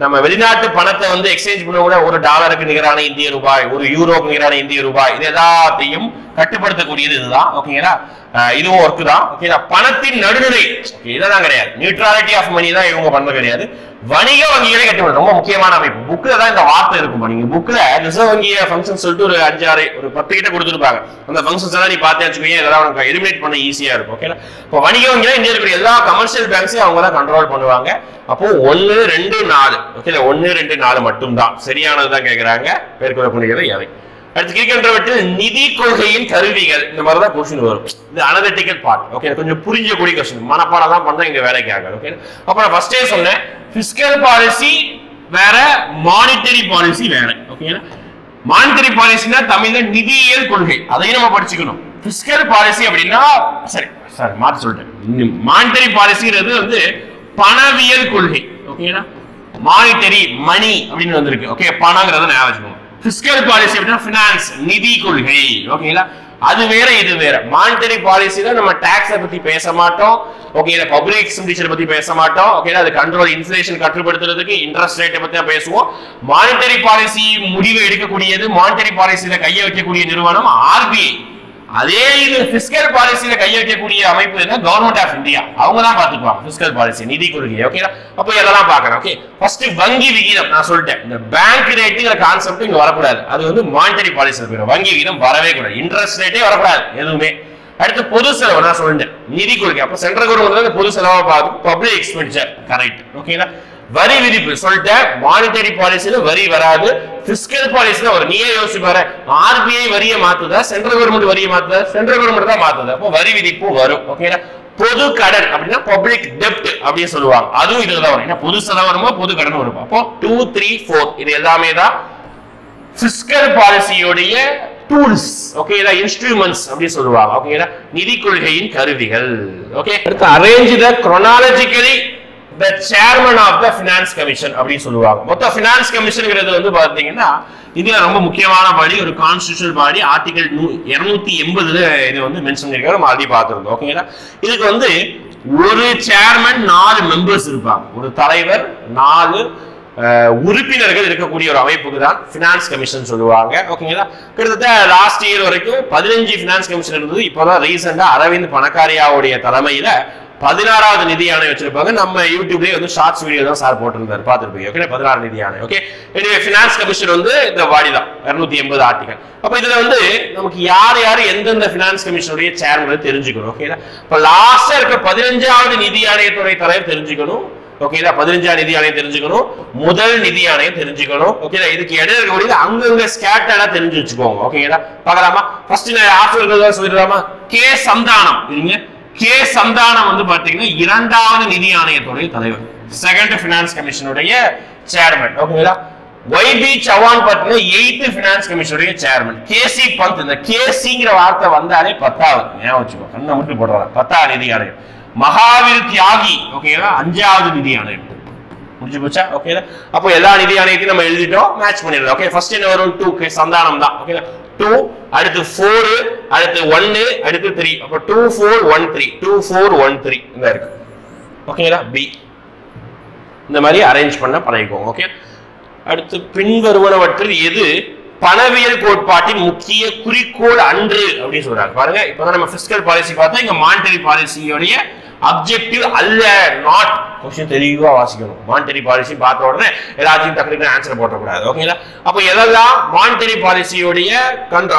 நம்ம வெளிநாட்டு பணத்தை வந்து எக்ஸ்சேஞ்ச் பண்ண கூட ஒரு டாலருக்கு நிகரான இந்திய ரூபாய், ஒரு யூரோக்கு நிகரான இந்திய ரூபாய், இது எல்லாத்தையும் கட்டுப்படுத்தக்கூடியது இதுதான். ஓகேங்களா? இதுவும் ஒர்க் தான். ஓகேங்களா? பணத்தின் நடுநிலை, இதெல்லாம் கிடையாது. நியூட்ரலிட்டி ஆஃப் மணி தான் இவங்க பண்ண கிடையாது. வணிக வங்கிகளை கட்டுப்படுது, ரொம்ப முக்கியமான அமைப்பு. புக்ல தான் இந்த வார்த்தை இருக்கும். நீங்க புக்ல ரிசர்வ் வங்கிய ஃபங்க்ஷன் சொல்லிட்டு ஒரு 5-6 ஒரு 10 கிட்ட கொடுத்துருப்பாங்க. அந்த ஃபங்க்ஷன்ஸ் எல்லாம் நீ பார்த்தே வச்சுக்கோங்க, இதெல்லாம் உனக்கு எலிமினேட் பண்ண ஈஸியா இருக்கும். ஓகேங்களா? இப்போ வணிக வங்கியில இந்தியா இருக்கிற எல்லா கமர்ஷியல் பேங்க்ஸையும் அவங்க தான் கண்ட்ரோல் பண்ணுவாங்க. அப்போ 1, 2, 4, ஓகே, 1, 2, 4 மட்டும் தான் சரியானதுதான் கேட்கிறாங்க. பேர்கொள்ளக்கூடியது எவை? அடுத்து கேட்கின்றவற்றில் நிதி கொள்கையின் கருவிகள், இந்த மாதிரி தான் கொஸ்டின் வரும். இது அனலிட்டிக்கல் பார்ட். ஓகே, கொஞ்சம் புரிஞ்சக்கூடிய கொஸ்டின், மனப்பாடம் தான் பண்ணா இங்க வேலைக்கு ஆகாது. ஓகே, அப்ப நான் ஃபர்ஸ்டே சொன்னேன், பிஸ்கல் பாலிசி வேற, மானிட்டரி பாலிசி வேற. ஓகேங்களா? மானிட்டரி பாலிசினா தமிழ்ல நிதியியல் கொள்கை, அதையும் நம்ம படிச்சுக்கணும். பிஸ்கல் பாலிசி அப்படின்னா சரி மாத்தி சொல்லிட்டேன். மானிட்டரி பாலிசிங்கிறது வந்து பணவியல் கொள்கை. ஓகேங்களா? மானிட்டரி மணி அப்படின்னு வந்திருக்கு. ஓகே, பணங்கிறத ஞாபகம் வச்சுக்கோங்க. பிஸ்கல் பாலிசி அப்படின்னா ஃபினான்ஸ், நிதி கொள்கை. ஓகேங்களா? அது வேற, இது வேற. மானிட்டரி பாலிசில நம்ம டாக்ஸை பத்தி பேச மாட்டோம். ஓகே, பப்ளிக் எக்ஸ்பெண்டிச்சர் பத்தி பேச மாட்டோம். ஓகே, அது கண்ட்ரோல், இன்ஃப்ளேஷன் கட்டுப்படுத்துறதுக்கு இன்ட்ரெஸ்ட் ரேட்டை பத்தி தான் பேசுவோம். மானிட்டரி பாலிசி முடிவு எடுக்கக்கூடியது, மானிட்டரி பாலிசியில கைய வைக்கக்கூடிய நிறுவனம் RBI. அதே இது பிஸ்கல் பாலிசியில கைய வைக்கக்கூடிய அமைப்பு என்ன? Government of India. அவங்க தான் பாத்துக்குவாங்க பிஸ்கல் பாலிசி, நிதி கொள்கை. ஓகேங்களா? அப்ப இதெல்லாம் பார்க்கணும். ஓகே, ஃபர்ஸ்ட் வங்கி விகிதம் நான் சொல்லிட்டேன். இந்த பேங்க் ரேட்டுங்கிற கான்செப்ட் இங்க வரக்கூடாது. அது வந்து மானிட்டரி பாலிசியில் போயிடும். வங்கி விகிதம் வரவே கூடாது. இன்ட்ரெஸ்ட் ரேட்டே வரக்கூடாது எதுவுமே. அடுத்து பொது செலவு நான் சொல்லிட்டேன், நிதி கொள்கை. அப்ப சென்ட்ரல் கவர்மெண்ட் பொது செலவை பார்த்து பப்ளிக் எக்ஸ்பெண்டிச்சர் கரெக்ட். ஓகேங்களா? வரி விதிப்பு சொல்லிட்டேன், மானிட்டரி பாலிசியில வரி வராது. பிஸ்கல் பாலிசில ஒரு நீயே யோசிச்சு பாரு, RBI வரியை மாத்துதா, சென்ட்ரல் கவர்மெண்ட் வரியை மாத்துதா? சென்ட்ரல் கவர்மெண்ட் தான் மாத்துது. அப்போ வரி விதிப்பு வரும். ஓகேங்களா? பொது கடன் அப்படின்னா பப்ளிக் டெப்ட் அப்படின்னு சொல்லுவாங்க, அதுவும் இதுல தான் வரும். ஏன்னா பொது செலவு வருமா, பொது கடன் வரும். அப்போ 2, 3, 4 இது எல்லாமே தான் பிஸ்கல் பாலிசியோடைய டூல்ஸ். ஓகேங்களா? இன்ஸ்ட்ருமெண்ட்ஸ் அப்படின்னு சொல்லுவாங்க. ஓகேங்களா? நிதி கொள்கையின் கருவிகள். ஓகே, அடுத்து arrange the chronologically the chairman of the finance commission அப்படின்னு சொல்லுவாங்க. மொத்த finance commissionங்கிறது வந்து பாத்தீங்கன்னா இதுல ரொம்ப முக்கியமான பாடி, ஒரு கான்ஸ்டிடியூஷனல் பாடி. ஆர்டிகல் 280ல இது வந்து மென்ஷன் பண்ணிருக்காங்க. நம்ம ஆல்ரெடி பார்த்திருந்தோம். ஓகேங்களா? இதுக்கு வந்து ஒரு சேர்மன் 4 மெம்பர்ஸ் இருப்பாங்க. ஒரு தலைவர் 4 உறுப்பினர்கள் இருக்கக்கூடிய ஒரு அமைப்புக்கு தான் பினான்ஸ் கமிஷன் சொல்லுவாங்க. ஓகேங்களா? கிட்டத்தட்ட லாஸ்ட் இயர் வரைக்கும் 15 பினான்ஸ் கமிஷன் இருந்தது. இப்போதான் ரீசெண்டா அரவிந்த் பணக்காரியாவுடைய தலைமையில 16வது நிதி ஆணையம் வச்சிருப்பாங்க. நம்ம யூடியூப்லயே வந்து ஷார்ட்ஸ் வீடியோ தான் சார் போட்டிருந்தாரு, பார்த்திருப்பீங்க. ஓகே, 16 நிதி ஆணையம். ஓகே, எனவே பினான்ஸ் கமிஷன் வந்து இந்த பாடி தான் 280 ஆர்டிகல். அப்ப இதுல வந்து நமக்கு யார் யார் எந்தெந்த பினான்ஸ் கமிஷனுடைய சேர்மன் தெரிஞ்சுக்கணும். ஓகேங்களா? இப்ப லாஸ்டா இருக்க 15வது நிதி ஆணையத்துறை தலைவர் தெரிஞ்சுக்கணும். ஓகேதா? 15வது நிதி ஆணையம் தெரிஞ்சுக்கணும், முதல் நிதி ஆணையம் தெரிஞ்சுக்கணும். ஓகேதா? இதுக்கு இடையில இருக்கக்கூடியது அங்கங்க ஸ்கேட்டர்டா தெரிஞ்சு வச்சுக்கோங்க. ஓகேங்களா? பார்க்கலாமா? ஃபர்ஸ்ட் நான் ஆஃப்டர் சொல்லிடலாமா? கே சந்தானம். இல்லைங்க, கே சந்தானம் வந்து பாத்தீங்கன்னா 2வது நிதி ஆணையத்துடைய தலைவர், செகண்ட் பினான்ஸ் கமிஷனுடைய சேர்மன். ஓகேங்களா? YB சவான் பாத்தீங்கன்னா 8th பினான்ஸ் கமிஷனுடைய சேர்மன். கேசி பந்த், இந்த கேசிங்கிற வார்த்தை வந்தாலே 10வது ஞாபகம் வச்சுக்கோ, கண்ணை மட்டும் போடுறாங்க. 10வது நிதி ஆணையம். மகாவீர் தியாகி, ஓகேங்களா, 5வது நிதி ஆணையம். முடிஞ்சு போச்சா? ஓகேங்களா? அப்போ எல்லா நிதி ஆணையத்தையும் நம்ம எழுதிட்டோம், மேட்ச் பண்ணிடலாம். ஓகே, ஃபர்ஸ்ட் என்ன வரும்? 2 சந்தானம் தான். ஓகேங்களா? 2, அடுத்து 4, அடுத்து 1, அடுத்து 3. அப்போ 2 4 1 3, 2 4 1 3 இந்த இருக்கு. ஓகேங்களா? பி இந்த மாதிரி அரேஞ்ச் பண்ண பழகிக்கோங்க. ஓகே, அடுத்து பின்வருவனவற்றில் எது பணவியல் கோட்பாட்டின் முக்கிய குறிக்கோள் அன்று அப்படின்னு சொல்றாங்க. பாருங்க, இப்பதான் நம்ம பிஸ்கல் பாலிசி பார்த்தோம். இங்க மானிட்டரி பாலிசியோடைய அப்ஜெக்டிவ் அல்ல, நாட். क्वेश्चन தெளிவா வாசிக்கணும். மானிட்டரி பாலிசி பார்த்த உடனே எல்லாத்தையும் டக்குனு ஆன்சர் போடக்கூடாது. ஓகேங்களா? அப்போ எதெல்லாம் மானிட்டரி பாலிசியோடைய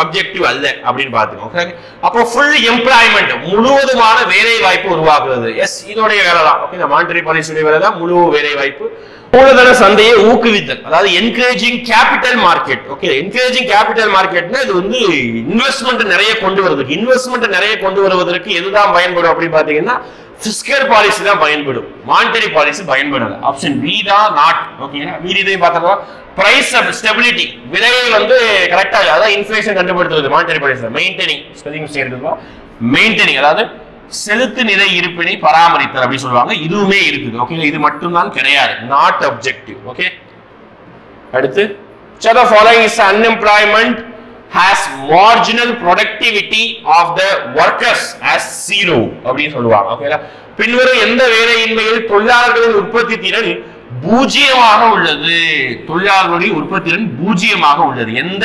அப்ஜெக்டிவ் அல்ல அப்படின்னு பாத்துக்கோங்க. அப்போ ஃபுல் எம்ப்ளாய்மெண்ட், முழுவதுமான வேலை வாய்ப்பு உருவாக்குறது. எஸ், இதோடைய வேலை தான். ஓகே, மானிட்டரி பாலிசியோடைய வேலை தான் முழு வேலை வாய்ப்பு. மூலதன சந்தையை ஊக்குவித்தல், அதாவது encouraging capital market. Okay, encouraging capital மார்க்கெட்னா இது வந்து இன்வெஸ்ட்மெண்ட் நிறைய கொண்டு வருவதற்கு, இன்வெஸ்ட்மெண்ட் நிறைய கொண்டு வருவதற்கு எதுதான் பயன்படும் அப்படின்னு பாத்தீங்கன்னா பிஸ்கல் பாலிசி தான் பயன்படும், மானிட்டரி பாலிசி பயன்படாது. ஆப்ஷன் பி தான் நாட். ஓகேங்களா? மீதி இதையும் பார்த்தோம்னா பிரைஸ் ஸ்டெபிலிட்டி, விலையை வந்து கரெக்டா, அதாவது இன்ஃப்ளேஷன் கண்டுபிடிக்கிறது monetary policy. Maintaining, spelling mistake இருக்கும், மெயின்டைனிங் அதாவது செலுத்து நிலை இருப்பினை பராமரித்தல் அப்படி சொல்லுவாங்க. இதுவுமே இருக்குது. ஓகே, இது மட்டும் தான் கிடையாது, நாட் அப்ஜெக்டிவ். ஓகே, அடுத்து the following is unemployment has marginal productivity of the workers as 0 அப்படின்னு சொல்லுவாங்க. ஓகேங்களா? பின்வரும் எந்த வேலையின்மையில் தொழிலாளர்களின் உற்பத்தி திறன் பூஜ்ஜியமாக உள்ளது? தொழிலாளர்களுடைய உற்பத்தி திறன் பூஜ்ஜியமாக உள்ளது எந்த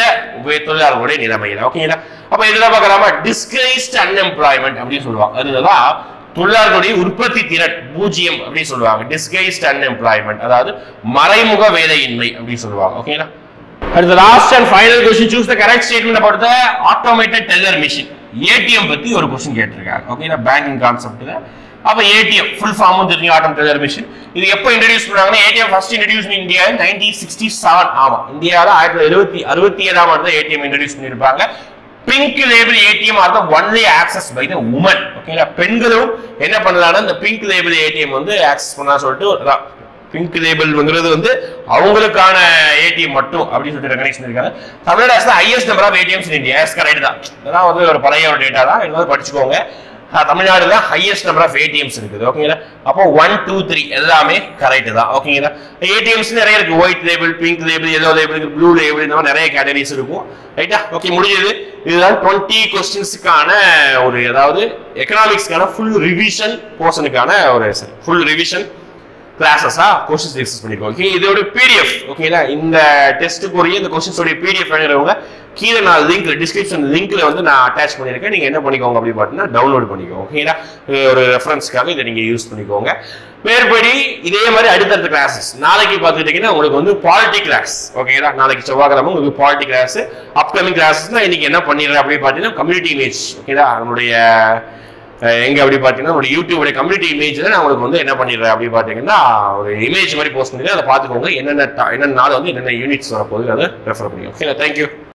தொழிலாளர்களுடைய நிலைமையில? ஓகேங்களா? அப்ப இதுல பார்க்கலாமா? டிஸ்கிரைஸ்ட் அன்எம்ப்ளாய்மெண்ட் அப்படின்னு சொல்லுவாங்க. அதுதான் தொழிலாளர்களுடைய உற்பத்தி திறன் பூஜ்ஜியம் அப்படின்னு சொல்லுவாங்க. டிஸ்கைஸ்ட் அன்எம்ப்ளாய்மெண்ட், அதாவது மறைமுக வேலையின்மை அப்படின்னு சொல்லுவாங்க. ஓகேங்களா? அடுத்த last and final question, choose the correct statement about the automated teller machine. ATM பத்தி ஒரு क्वेश्चन கேட்டிருக்காங்க. ஓகேங்களா? பேங்கிங் கான்செப்ட்ல. அப்ப ATM ஃபுல் ஃபார்மும் தெரியும், ஆட்டோமேட்டட் டெல்லர் மிஷின். இது எப்போ இன்ட்ரோ듀ஸ் பண்ணாங்கன்னா, ATM first introduce in India in 1967. ஆமா, இந்தியால 1967ஆம் ஆண்டு ATM இன்ட்ரோ듀ஸ் பண்ணிருப்பாங்க. Pink label ATM are the only access by the women. ஓகேங்களா? பெண்களும் என்ன பண்ணலாம்னா இந்த பிங்க் லேபிள் ATM வந்து ஆக்சஸ் பண்ணலாம் சொல்லிட்டு, பிங்க் லேபிள்ங்கிறது வந்து அவங்களுக்கான ATM மட்டும் அப்படின்னு சொல்லிட்டு ரெகனைஸ் பண்ணிருக்காங்க. Tamil Nadu has the highest number of ATMs in India. Yes, correct தான். இதெல்லாம் வந்து ஒரு பழைய ஒரு டேட்டா தான், எல்லாரும் படிச்சுக்கோங்க. தமிழ்நாடுல ஹையஸ்ட் நம்பர் ஆஃப் ATMs இருக்குது. ஓகேங்களா? அப்போ 1 2 3 எல்லாமே கரெக்ட் தான். ஓகேங்களா? ATMs நிறைய இருக்கு, white label, pink label, yellow label, blue label, இந்த மாதிரி நிறைய கேட்டகரிஸ் இருக்கும். ரைட்டா? ஓகே, முடிஞ்சது. இதுதான் 20 क्वेश्चंसக்கான ஒரு, அதாவது எகனாமிக்ஸ்க்கான ஃபுல் ரிவிஷன் போர்ஷனுக்கான ஒரு ஃபுல் ரிவிஷன் கிளாஸஸா क्वेश्चंस டிஸ்கஸ் பண்ணிருக்கோம். ஓகே, இதோட PDF. ஓகேங்களா? இந்த டெஸ்ட்டுக்குரிய இந்த क्वेश्चंस ஓட PDF வேணும்றவங்க கீழே நான் லிங்க், டிஸ்கிரிப்ஷன் லிங்க்ல வந்து நான் அட்டாச் பண்ணிருக்கேன். நீங்க என்ன பண்ணிக்கோங்க அப்படி பார்த்தீங்கன்னா டவுன்லோட் பண்ணிக்கோங்க. ஓகேங்களா? ஒரு ரெஃபரன்ஸ்க்காக இதை நீங்க யூஸ் பண்ணிக்கோங்க. மேற்படி இதே மாதிரி அடுத்தடுத்த கிளாஸஸ் நாளைக்கு பார்த்துக்கிட்டீங்கன்னா உங்களுக்கு வந்து பாலிட்டி கிளாஸ். ஓகேங்களா? நாளைக்கு செவ்வாய்க்கிழமை உங்களுக்கு பாலிட்டி கிளாஸ். அப்கமிங் கிளாஸஸ்னா இன்னைக்கு என்ன பண்ணிடுறேன் அப்படின்னு பார்த்தீங்கன்னா கம்யூனிட்டி இமேஜ். ஓகேங்களா? நம்மளுடைய எங்க அப்படி பாத்தீங்கன்னா ஒரு யூடியூபோட கம்யூனிட்டி இமேஜ்ல நான் உங்களுக்கு வந்து என்ன பண்ணிடுறேன் அப்படி பாத்தீங்கன்னா ஒரு இமேஜ் மாதிரி போஸ்ட் பண்ணிடுறேன். அதை பார்த்துக்கோங்க. என்னென்ன நாள் வந்து என்னென்ன யூனிட்ஸ் வரப்போகுது அதை ரெஃபர் பண்ணிக்கோங்க. Okay, thank you.